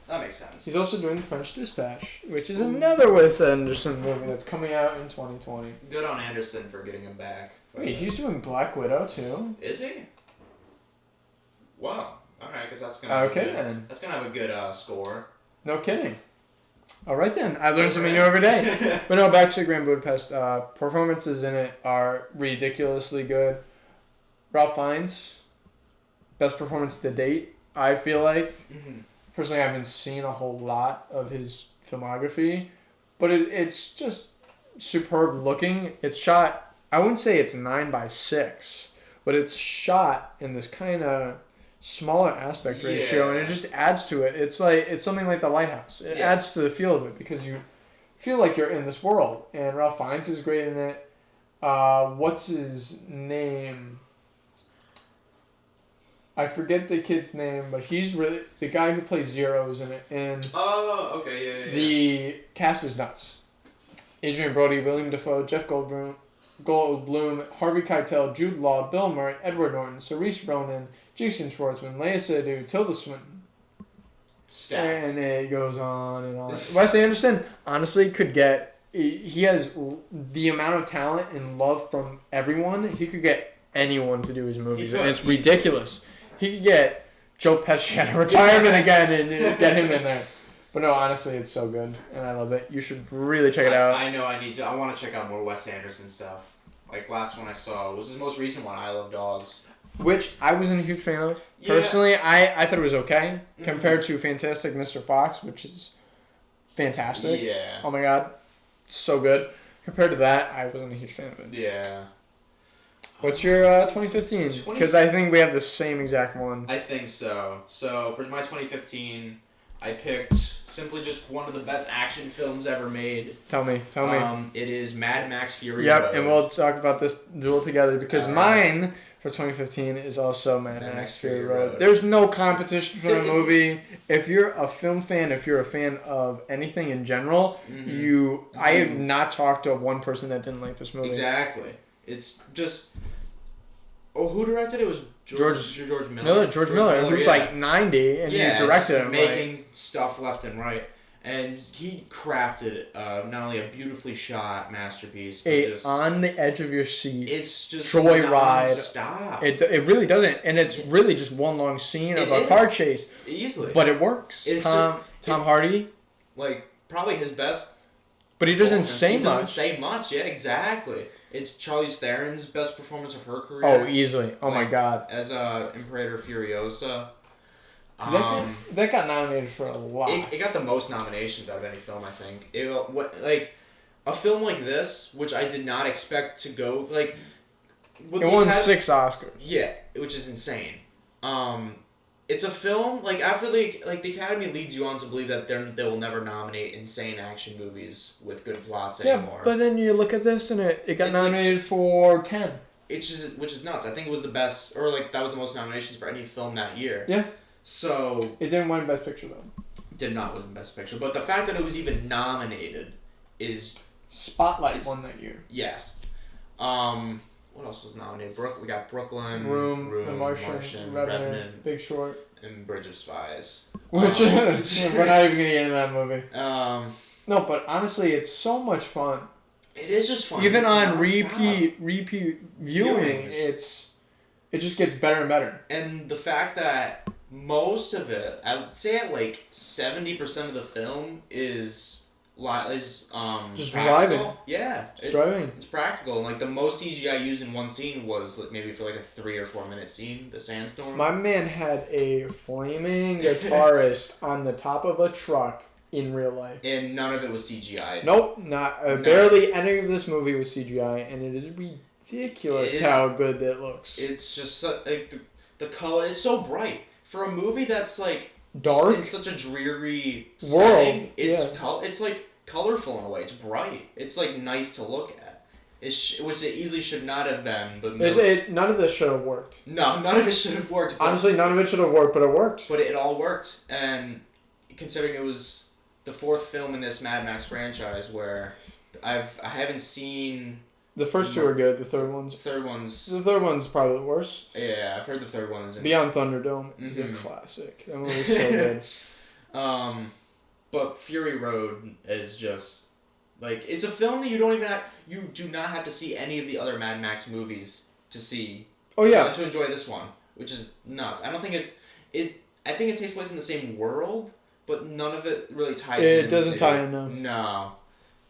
That makes sense. He's also doing The French Dispatch, which is another Wes Anderson movie that's coming out in 2020. Good on Anderson for getting him back. Wait, he's doing Black Widow too? Is he? Wow. All right, because that's gonna. Okay, have a good, then. That's gonna have a good score. No kidding. All right then, I learned something new every day. But no, back to Grand Budapest. Performances in it are ridiculously good. Ralph Fiennes, best performance to date. I feel like. Personally, I haven't seen a whole lot of his filmography, but it's just superb looking. It's shot. I wouldn't say it's 9:6, but it's shot in this kind of smaller aspect ratio, and it just adds to it. It's something like The Lighthouse. It adds to the feel of it because you feel like you're in this world. And Ralph Fiennes is great in it. What's his name? I forget the kid's name, but he's really the guy who plays Zero's in it. And Oh, okay, yeah. the cast is nuts. Adrian Brody, William Dafoe, Jeff Goldblum, Harvey Keitel, Jude Law, Bill Murray, Edward Norton, Cerise Ronan, Jason Schwartzman, Lea Seydoux, Tilda Swinton. Stacked. And it goes on and on. Wes Anderson, honestly, could get... He has the amount of talent and love from everyone. He could get anyone to do his movies. And it's ridiculous. He could get Joe Pesci out of retirement again and get him in there. But no, honestly, it's so good, and I love it. You should really check it out. I know I need to. I want to check out more Wes Anderson stuff. Like last one I saw was his most recent one, I Love Dogs. Which I wasn't a huge fan of. Yeah. Personally, I thought it was okay compared to Fantastic Mr. Fox, which is fantastic. Yeah. Oh my god, so good. Compared to that, I wasn't a huge fan of it. Yeah. What's your 2015? Because I think we have the same exact one. I think so. So for my 2015, I picked simply just one of the best action films ever made. Tell me. It is Mad Max Fury Yep, Road. and we'll talk about this duel together because mine for 2015 is also Mad Max Fury Road. There's no competition for the movie. If you're a film fan, if you're a fan of anything in general, I have not talked to one person that didn't like this movie. Exactly. It's just... Oh, who directed it? It was George Miller. George Miller, who's like 90, and he directed it. making stuff left and right. And he crafted not only a beautifully shot masterpiece, but just on the edge of your seat. it's just Joyride. Stop. It really doesn't, and it's really just one long scene of a car chase. Easily. But it works. Tom Hardy. Like probably his best. But he doesn't say He much. doesn't say much. Yeah, exactly. It's Charlize Theron's best performance of her career. Oh, easily. Oh my God. As Imperator Furiosa. That got nominated for a lot. It got the most nominations out of any film, I think. A film like this, which I did not expect to go like. It won 6 Oscars. Yeah, which is insane. It's a film like after the Academy leads you on to believe that they will never nominate insane action movies with good plots anymore. Yeah, but then you look at this and it got nominated for 10. Which is nuts. I think it was the best, or like that was the most nominations for any film that year. Yeah. So it didn't win Best Picture though. Did not win Best Picture, but the fact that it was even nominated is Spotlight won that year. Yes. What else was nominated? We got Brooklyn, Room, The Martian, Revenant, Big Short, and Bridge of Spies. Which we're not even gonna get into that movie. No, but honestly, it's so much fun. It is just fun. Even on repeat viewing, it just gets better and better. And the fact that most of it, I'd say at like 70% of the film is just practical. Driving. Yeah, driving. It's practical. And like the most CGI used in one scene was like maybe for like a 3 or 4 minute scene, the sandstorm. My man had a flaming guitarist on the top of a truck in real life, and none of it was CGI. Nope, not barely any of this movie was CGI, and it is ridiculous how good that looks. It's just like the color is so bright for a movie that's like dark in such a dreary setting. It's like colorful in a way. It's bright. It's like nice to look at. Which it easily should not have been, but none of this should have worked. No, none of it should have worked. Honestly, none of it should have worked, but it worked. But it all worked, and considering it was the 4th film in this Mad Max franchise, where I haven't seen. The first 2 are good. The third one's probably the worst. Yeah, I've heard the third one is Beyond Thunderdome is a classic. That movie's so good. But Fury Road is just like it's a film that you do not have to see any of the other Mad Max movies to see. Oh yeah. To enjoy this one, which is nuts. I don't think I think it takes place in the same world, but none of it really ties in. It doesn't tie in, no. No.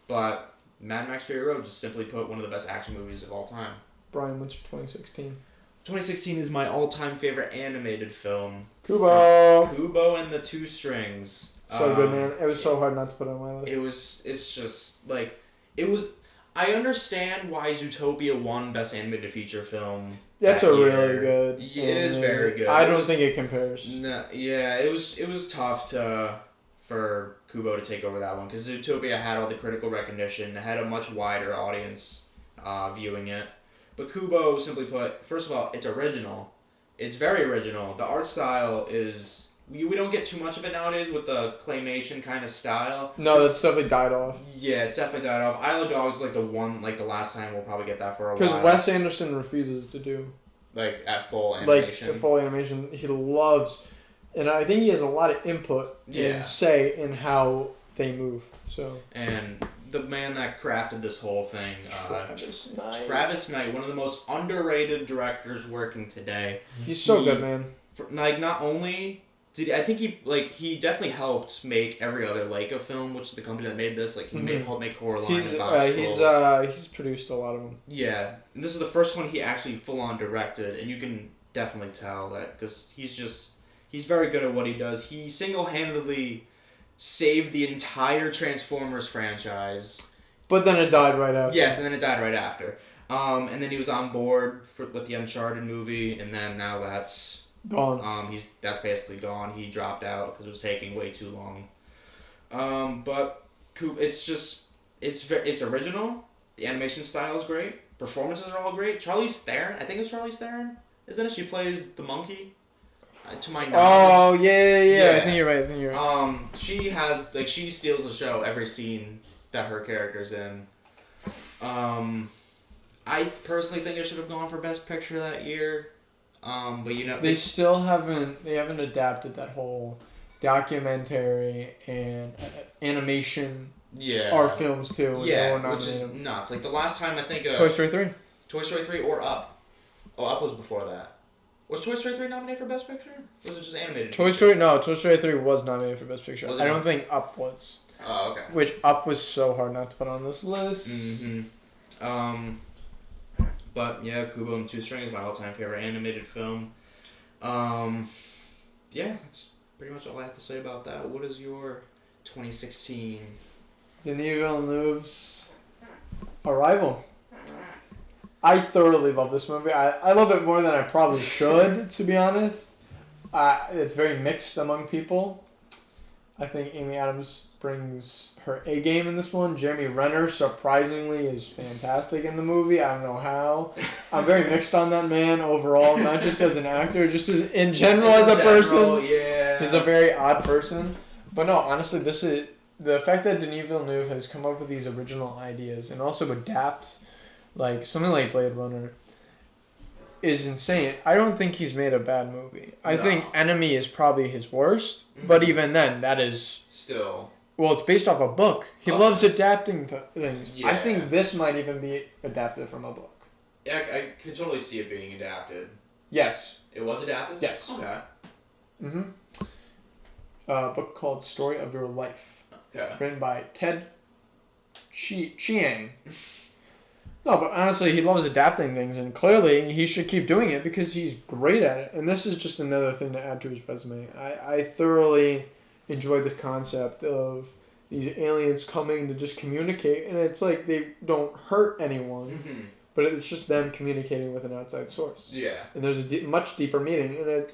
But Mad Max Fury Road, just simply put, one of the best action movies of all time. Brian, what's your 2016? 2016 is my all-time favorite animated film. Kubo and the Two Strings. So good, man. It was so hard not to put on my list. It's just, like, I understand why Zootopia won Best Animated Feature Film. That's really good. Yeah, it is very good. I don't think it compares. No, yeah, it was tough for Kubo to take over that one because Zootopia had all the critical recognition, it had a much wider audience viewing it. But Kubo, simply put, first of all, it's original. It's very original. The art style is we don't get too much of it nowadays with the claymation kind of style. No, that's definitely died off. Yeah, it's definitely died off. Isle of Dogs is like the last time we'll probably get that for a while. Because Wes Anderson refuses to do at full animation. Like full animation, he loves. And I think he has a lot of input and say in how they move. So. And the man that crafted this whole thing, Travis Knight, one of the most underrated directors working today. He's so good, man. Not only I think he definitely helped make every other Leica film, which is the company that made this. Like he helped make Coraline and Box Trolls. He's produced a lot of them. Yeah, and this is the first one he actually full on directed, and you can definitely tell that because he's very good at what he does. He single-handedly saved the entire Transformers franchise. But then it died right after. Yes, and then it died right after. And then he was on board with the Uncharted movie, and then now that's gone. That's basically gone. He dropped out because it was taking way too long. But it's original. The animation style is great. Performances are all great. Charlize Theron, I think it's Charlize Theron, isn't it? She plays the monkey. To my knowledge. Oh yeah. I think you're right. She steals the show every scene that her character's in. I personally think it should have gone for Best Picture that year. But they still haven't adapted that whole documentary, and animation Yeah. art films too. and they were Yeah, which is nominated. nuts. Like the last time I think of Toy Story 3. Toy Story 3 or Up. Oh, Up was before that. Was Toy Story 3 nominated for Best Picture? Or was it just animated? Toy Story 3 was nominated for Best Picture. Was it? I don't think Up was. Oh, okay. Which Up was so hard not to put on this list. But yeah, Kubo and Two Strings, my all-time favorite animated film. Yeah, that's pretty much all I have to say about that. What is your 2016? Denis Villeneuve's Arrival. I thoroughly love this movie. I love it more than I probably should, to be honest. It's very mixed among people. I think Amy Adams brings her A game in this one. Jeremy Renner, surprisingly, is fantastic in the movie. I don't know how. I'm very mixed on that man overall, not just as an actor, just in general as a person. Yeah. He's a very odd person. But no, honestly, this is the fact that Denis Villeneuve has come up with these original ideas and also adapt, like something like Blade Runner, is insane. I don't think he's made a bad movie. I think Enemy is probably his worst, but even then, that is still. Well, it's based off a book. He loves adapting things. Yeah. I think this might even be adapted from a book. Yeah, I could totally see it being adapted. Yes. It was adapted? Yes. Okay. Mm-hmm. A book called Story of Your Life. Okay. Written by Ted Chiang. No, but honestly, he loves adapting things, and clearly he should keep doing it because he's great at it. And this is just another thing to add to his resume. I thoroughly enjoy this concept of these aliens coming to just communicate, and it's like they don't hurt anyone, but it's just them communicating with an outside source. Yeah. And there's a much deeper meaning, and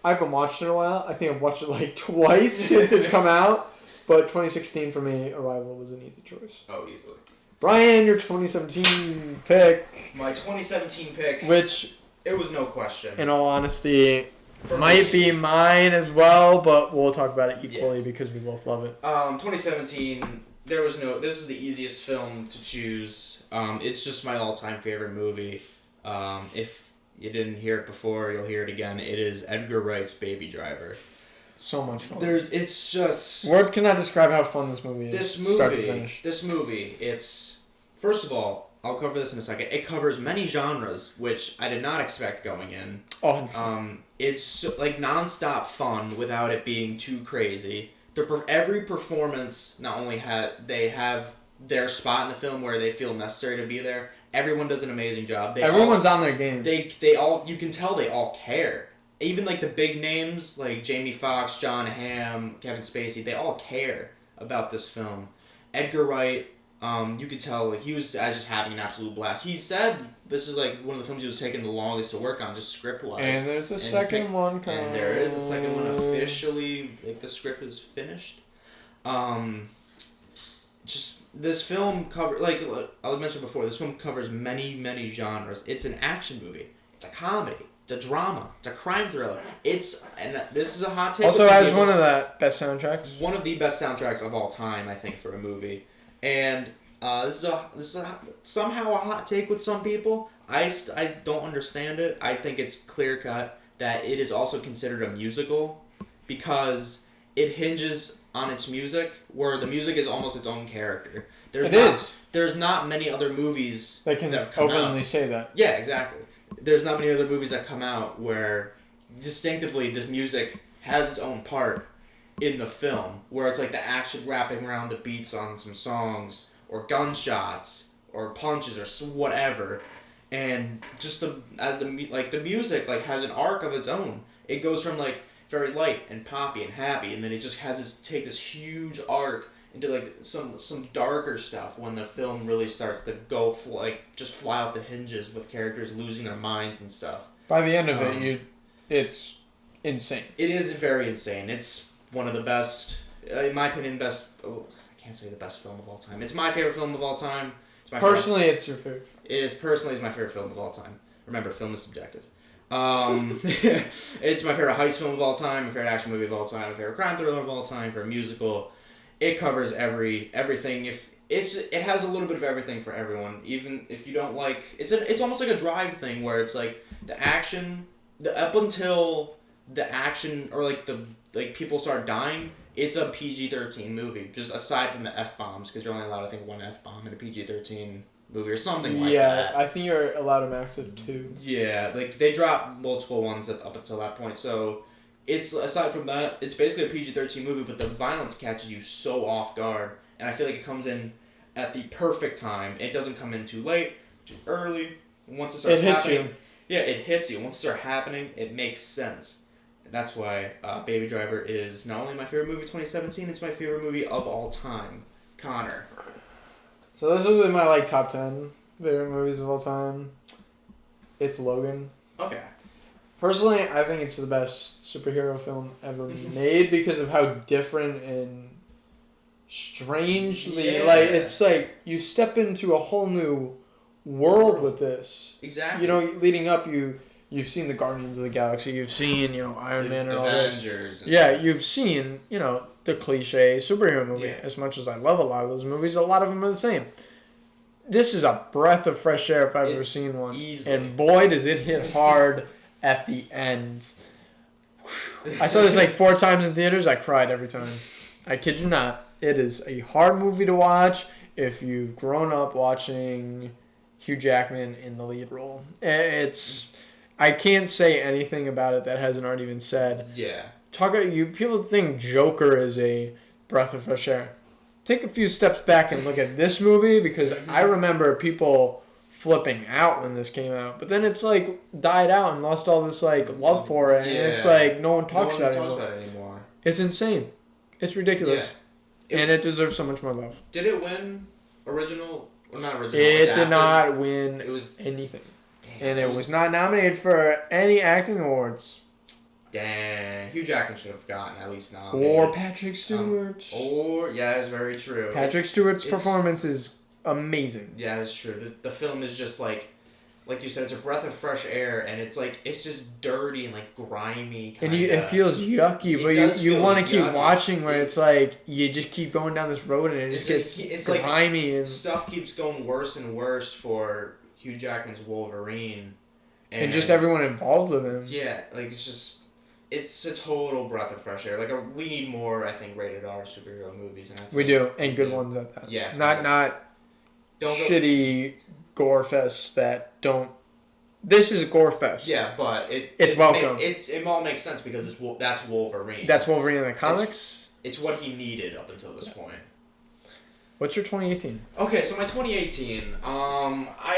I haven't watched it in a while. I think I've watched it like twice since it's come out, but 2016 for me, Arrival was an easy choice. Oh, easily. Brian, your 2017 pick. My 2017 pick. Which, it was no question. in all honesty, might be mine as well, but we'll talk about it equally because we both love it. 2017, there was no. This is the easiest film to choose. It's just my all-time favorite movie. If you didn't hear it before, you'll hear it again. It is Edgar Wright's Baby Driver. So much fun. It's just words cannot describe how fun this movie is. Start to finish. This movie, it's first of all, I'll cover this in a second. It covers many genres, which I did not expect going in. Oh, it's like nonstop fun without it being too crazy. Every performance not only they have their spot in the film where they feel necessary to be there. Everyone does an amazing job. Everyone's on their game. They all, you can tell they all care. Even like the big names like Jamie Foxx, John Hamm, Kevin Spacey, they all care about this film. Edgar Wright, you could tell like he was just having an absolute blast. He said this is like one of the films he was taking the longest to work on, just script wise. And there's a second one coming. And there is a second one officially. Like the script is finished. Just this film like I mentioned before. This film covers many genres. It's an action movie. It's a comedy. It's a drama. It's a crime thriller. And this is a hot take. Also has one of the best soundtracks. One of the best soundtracks of all time, I think, for a movie. And this is somehow a hot take with some people. I don't understand it. I think it's clear cut that it is also considered a musical because it hinges on its music, where the music is almost its own character. There's not many other movies that have come openly out. say that. Yeah, exactly. There's not many other movies that come out where distinctively this music has its own part in the film, where it's like the action wrapping around the beats on some songs, or gunshots, or punches, or whatever, and just the music like has an arc of its own. It goes from like very light and poppy and happy, and then it just has this huge arc into like some darker stuff when the film really starts to go just fly off the hinges with characters losing their minds and stuff. By the end of it's insane. It is very insane. It's one of the best, in my opinion, I can't say the best film of all time. It's my favorite film of all time. It's your favorite. It is personally my favorite film of all time. Remember, film is subjective. It's my favorite heist film of all time, my favorite action movie of all time, my favorite crime thriller of all time, favorite musical. It covers everything. It has a little bit of everything for everyone. Even if you don't like, it's almost like a Drive thing where it's like the action, up until the action or like the people start dying, it's a PG-13 movie. Just aside from the F-bombs, because you're only allowed, I think, one F-bomb in a PG-13 movie or something like that. Yeah, I think you're allowed a max of 2. Yeah, like they drop multiple ones up until that point. So it's aside from that, it's basically a PG-13 movie, but the violence catches you so off guard, and I feel like it comes in at the perfect time. It doesn't come in too late, too early. Once it starts happening, yeah, it hits you. Once it starts happening, it makes sense. And that's why Baby Driver is not only my favorite movie of 2017, it's my favorite movie of all time. Connor. So this will be my top 10 favorite movies of all time. It's Logan. Okay. Personally, I think it's the best superhero film ever made because of how different and strangely, it's like you step into a whole new world with this. Exactly. Leading up, you've seen the Guardians of the Galaxy, you've seen, Iron Man and all this. Avengers. Yeah, you've seen, the cliche superhero movie. Yeah. As much as I love a lot of those movies, a lot of them are the same. This is a breath of fresh air if I've ever seen one. Easily. And boy, does it hit hard at the end. I saw this 4 times in theaters. I cried every time. I kid you not. It is a hard movie to watch if you've grown up watching Hugh Jackman in the lead role. I can't say anything about it that hasn't already been said. Yeah. People think Joker is a breath of fresh air. Take a few steps back and look at this movie because I remember people flipping out when this came out, but then it's died out and lost all this love for it, and it's no one talks about it anymore. It's insane. It's ridiculous, and it deserves so much more love. Did it win original? Well, not original. It did not win anything, and it was not nominated for any acting awards. Dang, Hugh Jackman should have gotten at least nominated. Or Patrick Stewart. It's very true. Patrick Stewart's performance is amazing. Yeah, it's true. The film is just like you said, it's a breath of fresh air, and it's just dirty and grimy. Kinda. And it feels yucky, but you want to keep watching where it's you just keep going down this road and it just gets grimy and stuff keeps going worse and worse for Hugh Jackman's Wolverine, and just everyone involved with him. Yeah, it's a total breath of fresh air. We need more, I think, rated R superhero movies, and we do, and good ones at that. Yes, not shitty gore fests that don't. This is a gore fest. Yeah, but it's welcome. It all makes sense because that's Wolverine. That's Wolverine in the comics. It's what he needed up until this point. What's your 2018? Okay, so my 2018, I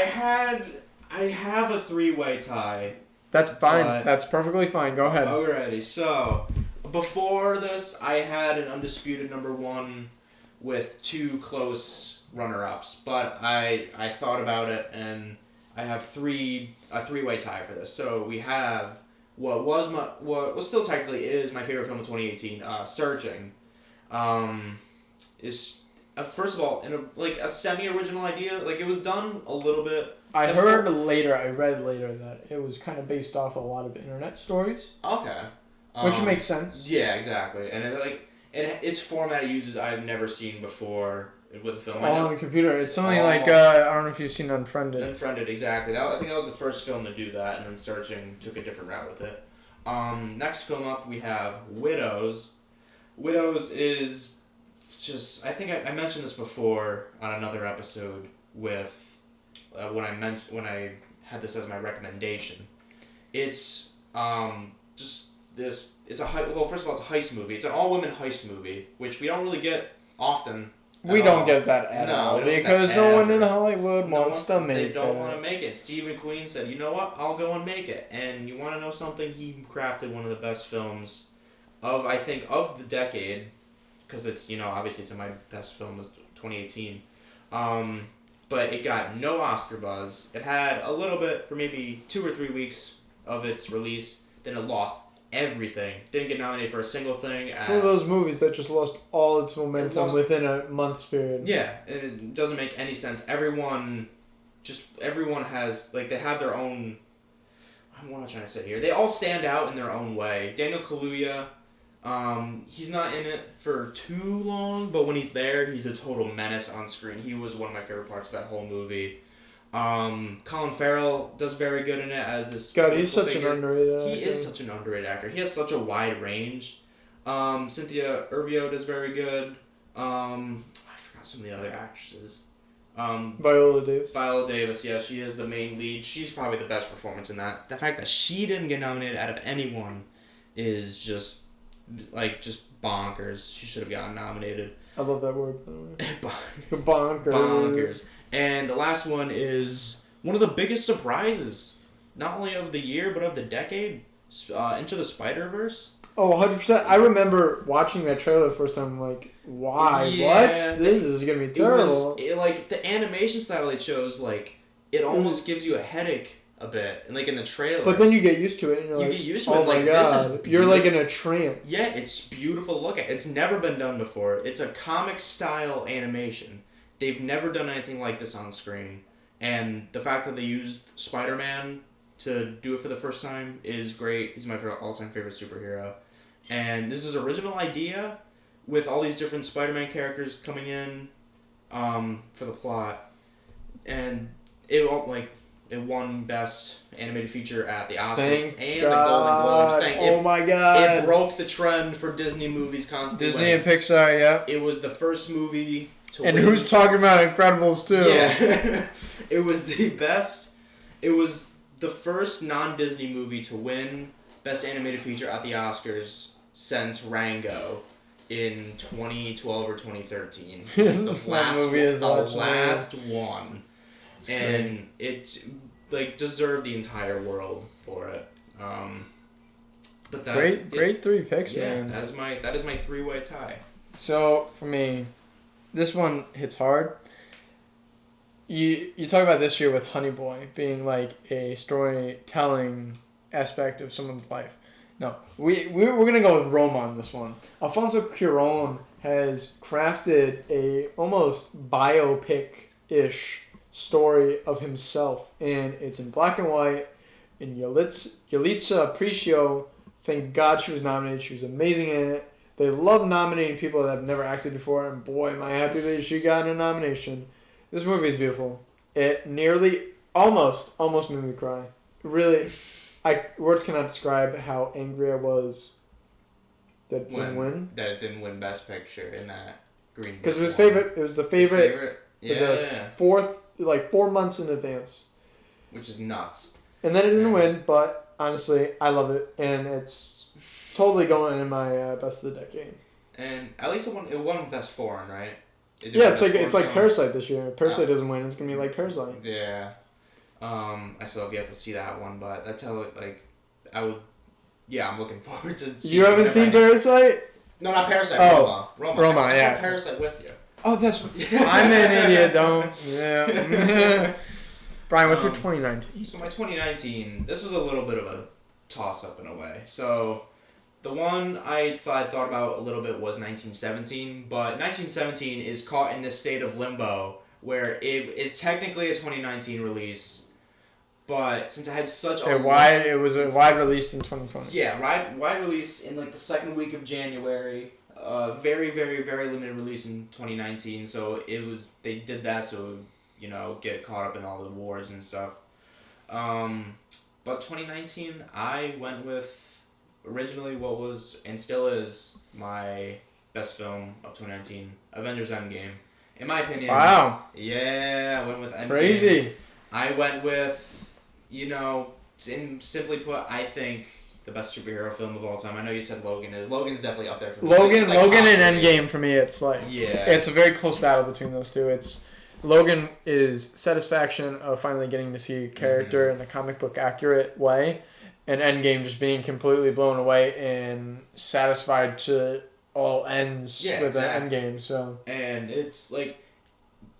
have a 3-way tie. That's fine. That's perfectly fine. Go ahead. Alrighty, so before this, I had an undisputed number 1 with 2 close runner-ups, but I thought about it and I have a 3-way tie for this. So we have what still technically is my favorite film of 2018, Searching, is first of all in a semi-original idea. It was done a little bit. I read later that it was kind of based off a lot of internet stories. Okay. Which makes sense. Yeah, exactly. And its format it uses I've never seen before with a film. All on the computer. It's something I don't know if you've seen Unfriended. Unfriended, exactly. I think that was the first film to do that, and then Searching took a different route with it. Next film up, we have Widows. Widows is just... I think I mentioned this before on another episode with... when I had this as my recommendation. It's just this... It's first of all, it's a heist movie. It's an all-women heist movie, which we don't really get often. We don't get that at all because no one in Hollywood wants to make it. They don't want to make it. Steve McQueen said, "You know what? I'll go and make it." And you want to know something? He crafted one of the best films of the decade, because it's obviously it's my best film of 2018. But it got no Oscar buzz. It had a little bit for maybe 2 or 3 weeks of its release. Then it lost everything. Didn't get nominated for a single thing. It's one of those movies that just lost all its momentum within a month's period. Yeah, and it doesn't make any sense. Everyone has they have their own. What am I trying to say here? They all stand out in their own way. Daniel Kaluuya, he's not in it for too long, but when he's there, he's a total menace on screen. He was one of my favorite parts of that whole movie. Colin Farrell does very good in it as this. God, he's playful such figure. an underrated actor. He is such an underrated actor. He has such a wide range. Cynthia Erivo does very good. I forgot some of the other actresses. Viola Davis. Viola Davis, yeah, she is the main lead. She's probably the best performance in that. The fact that she didn't get nominated out of anyone is just bonkers. She should have gotten nominated. I love that word, by the way. Bonkers. Bonkers. And the last one is one of the biggest surprises, not only of the year, but of the decade. Into the Spider-Verse. Oh, 100%. I remember watching that trailer the first time. I'm like, why? Yeah, What? This is going to be terrible. Like, the animation style it shows, like, it almost gives you a headache a bit. And, like, in the trailer. But then you get used to it, and you're you like, get used to oh it. my Like, God. this is You're like in beautiful. a trance. Yeah, it's beautiful to look at. It's never been done before. It's a comic style animation. They've never done anything like this on screen. And the fact that they used Spider-Man to do it for the first time is great. He's my all-time favorite superhero. And this is original idea with all these different Spider-Man characters coming in for the plot. And it won Best Animated Feature at the Oscars Thank and God. the Golden Globes. Oh my God. It broke the trend for Disney movies constantly. Disney and Pixar, yeah. It was the first movie to And win. who's talking about Incredibles, too? Yeah. It was the best. It was the first non-Disney movie to win Best Animated Feature at the Oscars since Rango in 2012 or 2013. It was the That last, movie is the legendary. last one. And it deserved the entire world for it. But that Great three picks, Yeah, man. that is my three-way tie. So, for me, this one hits hard. You talk about this year with Honey Boy being like a storytelling aspect of someone's life. No, we're gonna go with Roma on this one. Alfonso Cuarón has crafted a almost biopic-ish story of himself, and it's in black and white. And Yalitza Aparicio, thank God she was nominated. She was amazing in it. They love nominating people that have never acted before, and boy, am I happy that she got a nomination. This movie is beautiful. It nearly, almost made me cry. Really, words cannot describe how angry I was that it didn't win. That it didn't win Best Picture in that Green Book. Because it was one. favorite. It was the favorite Yeah. for 4 months in advance. Which is nuts. And then it didn't win, but honestly, I love it, and it's totally going in my best of the decade. And at least it won Best Foreign, right? Yeah, it's like Parasite this year. Parasite doesn't win, it's gonna be like Parasite. Yeah. I still have yet to see that one, but that's how I'm looking forward to seeing You haven't seen Parasite? No, not Parasite. Oh, Roma. I yeah. saw Parasite with you. Oh, that's. I'm an idiot. Don't. Yeah. Brian, what's your 2019? So my 2019, this was a little bit of a toss-up in a way. So the one I thought about a little bit was 1917, but 1917 is caught in this state of limbo where it is technically a 2019 release, but since I had such It was a wide release in 2020. Yeah, wide release in like the second week of January. Very, very, very limited release in 2019. So they did that so get caught up in all the wars and stuff. But 2019, I went with originally what was and still is my best film of 2019, Avengers Endgame. In my opinion. Wow. Yeah, I went with Endgame. Crazy. I went with, simply put, I think the best superhero film of all time. I know you said Logan is. Logan's definitely up there for me. Logan It's like top and three. Endgame for me. It's like Yeah. It's a very close battle between those two. Logan is satisfaction of finally getting to see a character in a comic book accurate way, and Endgame just being completely blown away and satisfied to all ends with exactly. the Endgame. So And it's like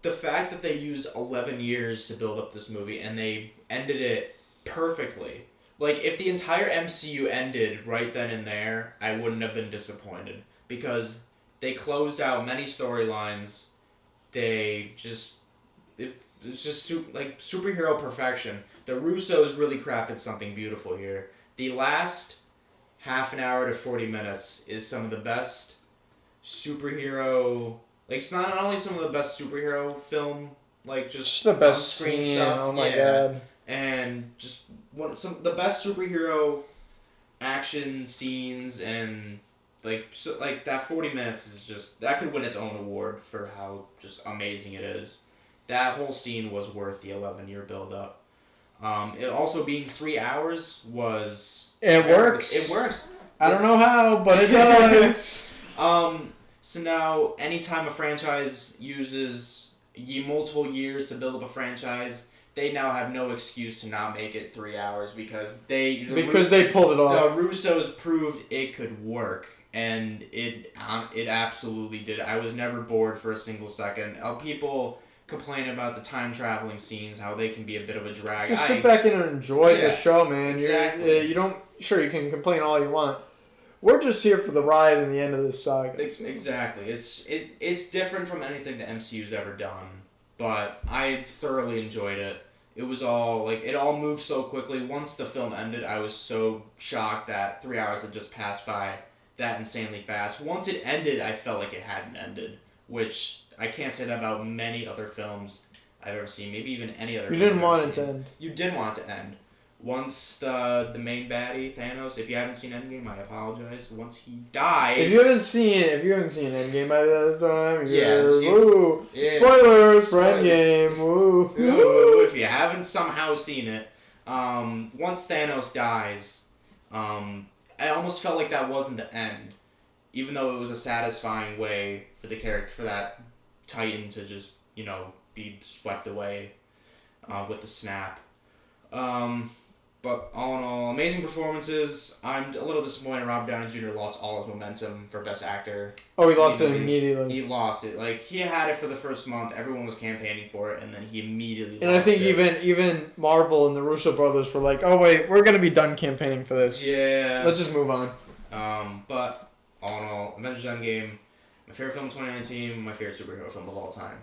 the fact that they used 11 years to build up this movie and they ended it perfectly. Like, if the entire MCU ended right then and there, I wouldn't have been disappointed because they closed out many storylines. It's just superhero perfection. The Russos really crafted something beautiful here. The last half an hour to 40 minutes is some of the best superhero. Like, it's not only some of the best superhero film like just the best on-screen scene. stuff. Oh my yeah. god. And just the best superhero action scenes, and like that 40 minutes is just that could win its own award for how just amazing it is. That whole scene was worth the 11-year build up. It also being 3 hours was It works. It works. I don't know how, but it does. So now anytime a franchise uses multiple years to build up a franchise, they now have no excuse to not make it 3 hours because they pulled it off. The Russos proved it could work, and it absolutely did. I was never bored for a single second. People complain about the time traveling scenes, how they can be a bit of a drag. Just sit back and enjoy the show, man. Exactly. You don't. Sure, you can complain all you want. We're just here for the ride and the end of this saga. Exactly. It's different from anything the MCU's ever done, but I thoroughly enjoyed it. It was all it all moved so quickly. Once the film ended, I was so shocked that 3 hours had just passed by that insanely fast. Once it ended, I felt like it hadn't ended, which I can't say that about many other films I've ever seen. Maybe even any other. You film didn't I've want ever it seen. to end. You did want it to end. Once the main baddie Thanos, if you haven't seen Endgame, I apologize. Once he dies, If you haven't seen Endgame by this time, woo, spoilers for Endgame, woo. If you haven't somehow seen it, once Thanos dies, I almost felt like that wasn't the end, even though it was a satisfying way for the character, for that Titan to just be swept away with the snap. But all in all, amazing performances. I'm a little disappointed Robert Downey Jr. lost all his momentum for Best Actor. Oh, he lost it immediately. He lost it. He had it for the first month. Everyone was campaigning for it, and then he immediately and lost I think it. even Marvel and the Russo brothers were like, oh, wait, we're going to be done campaigning for this. Yeah. Let's just move on. But all in all, Avengers Endgame, my favorite film of 2019, my favorite superhero film of all time.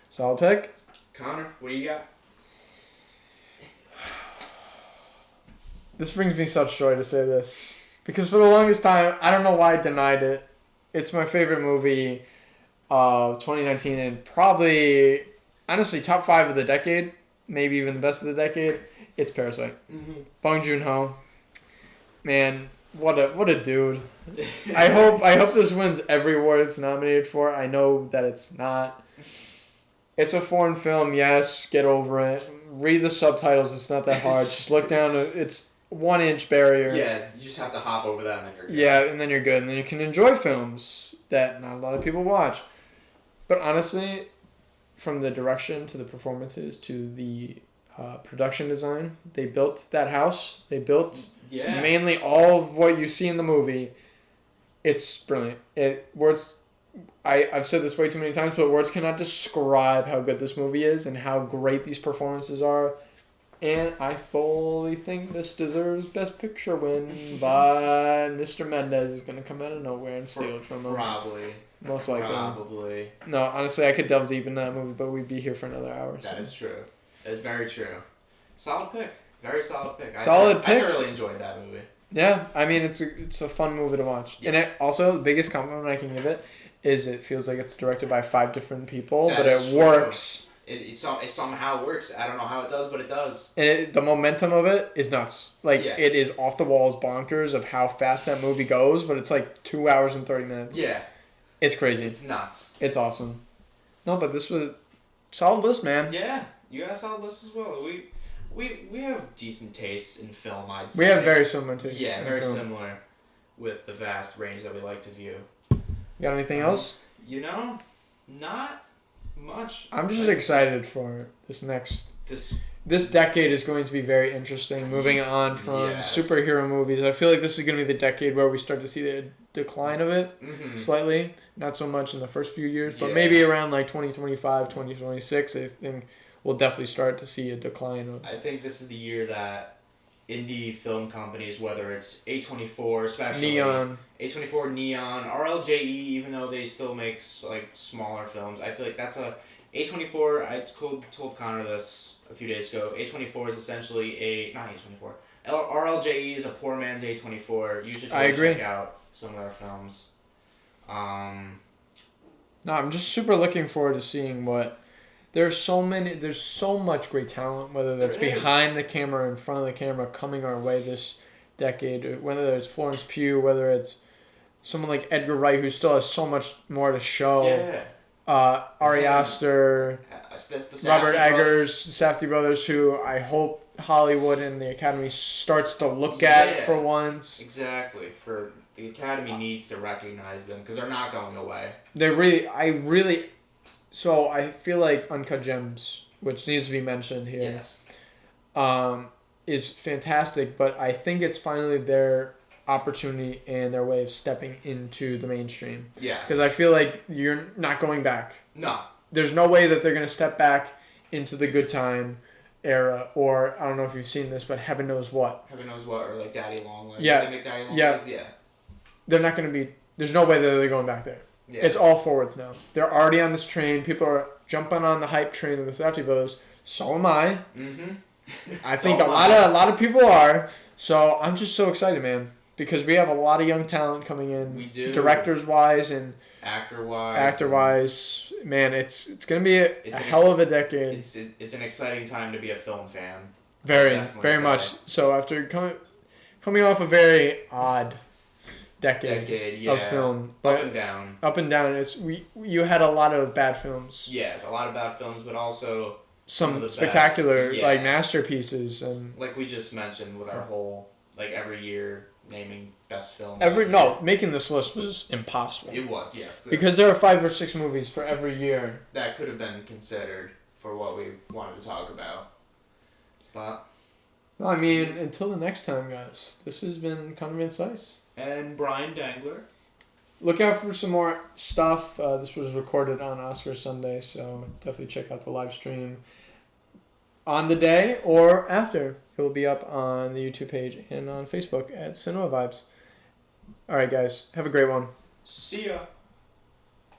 Solid pick. Connor, what do you got? This brings me such joy to say this. Because for the longest time, I don't know why I denied it. It's my favorite movie of 2019 and probably, honestly, top 5 of the decade. Maybe even the best of the decade. It's Parasite. Mm-hmm. Bong Joon-ho. Man, what a dude. I hope this wins every award it's nominated for. I know that it's not. It's a foreign film, yes, get over it. Read the subtitles, it's not that hard. Just look down, it's 1-inch barrier. Yeah, you just have to hop over that and then you're good. Yeah, and then you're good. And then you can enjoy films that not a lot of people watch. But honestly, from the direction to the performances to the production design, they built that house. They built mainly all of what you see in the movie. It's brilliant. I've said this way too many times, but words cannot describe how good this movie is and how great these performances are. And I fully think this deserves Best Picture win, but Mr. Mendez is going to come out of nowhere and steal it from him. Probably. Most likely. Probably. No, honestly, I could delve deep in that movie, but we'd be here for another hour. That is true. That is very true. Solid pick. Very solid pick. I thoroughly enjoyed that movie. Yeah, I mean, it's a fun movie to watch. Yes. And it also, the biggest compliment I can give it is it feels like it's directed by 5 different people, but it works. It somehow works. I don't know how it does, but it does. And the momentum of it is nuts. It is off the walls bonkers of how fast that movie goes, but it's 2 hours and 30 minutes. Yeah. It's crazy. It's nuts. It's awesome. No, but this was solid list, man. Yeah, you got a solid list as well. We have decent tastes in film, I'd say. We have very similar tastes. Yeah, very similar with the vast range that we like to view. You got anything else? Not much. I'm just excited for this decade is going to be very interesting. Moving on from superhero movies, I feel like this is going to be the decade where we start to see the decline of it slightly. Not so much in the first few years, but maybe around 2025, 2026, I think we'll definitely start to see a decline. I think this is the year that indie film companies, whether it's A24, especially Neon, RLJE, even though they still make smaller films, I feel like that's A24. I told Connor this a few days ago. A24 is essentially not A24. RLJE is a poor man's A24. You should check out some of their films. No, I'm just super looking forward to seeing what There's so much great talent, whether that's There is. behind the camera or in front of the camera, coming our way this decade. Whether it's Florence Pugh, whether it's someone like Edgar Wright, who still has so much more to show. Yeah. Ari Aster, The Safdie Robert brothers. Eggers, the Safdie brothers, who I hope Hollywood and the Academy starts to look at Yeah. for once. Exactly. For the Academy needs to recognize them because they're not going away. So I feel like Uncut Gems, which needs to be mentioned here, Yes. is fantastic, but I think it's finally their opportunity and their way of stepping into the mainstream. Yes. Because I feel like you're not going back. No. There's no way that they're going to step back into the Good Time era, or I don't know if you've seen this, but Heaven Knows What. Heaven knows what, or like Daddy Longlegs. Yeah. They make Daddy Yeah. Longlegs? Yeah. They're not going to be. There's no way that they're going back there. Yeah. It's all forwards now. They're already on this train. People are jumping on the hype train of the Safdie brothers. So am I. Mm-hmm. I think a lot of people are. So I'm just so excited, man, because we have a lot of young talent coming in. We do. Directors wise and Actor wise. man, it's gonna be a It's an hell of a decade. It's an exciting time to be a film fan. Very, definitely very say. much. So after coming off a very odd decade Yeah. of film, Up and down. up and down, you had a lot of bad films. Yes, a lot of bad films, but also Some of the spectacular best, like yes. masterpieces and like we just mentioned with our whole every year naming best film. making this list was impossible. It was, yes. Because there are 5 or 6 movies for every year. That could have been considered for what we wanted to talk about. But I mean, until the next time, guys, this has been Conor Ice. and Brian Dangler. Look out for some more stuff. This was recorded on Oscar Sunday, so definitely check out the live stream on the day or after. It will be up on the YouTube page and on Facebook at Cinema Vibes. All right, guys, have a great one. See ya.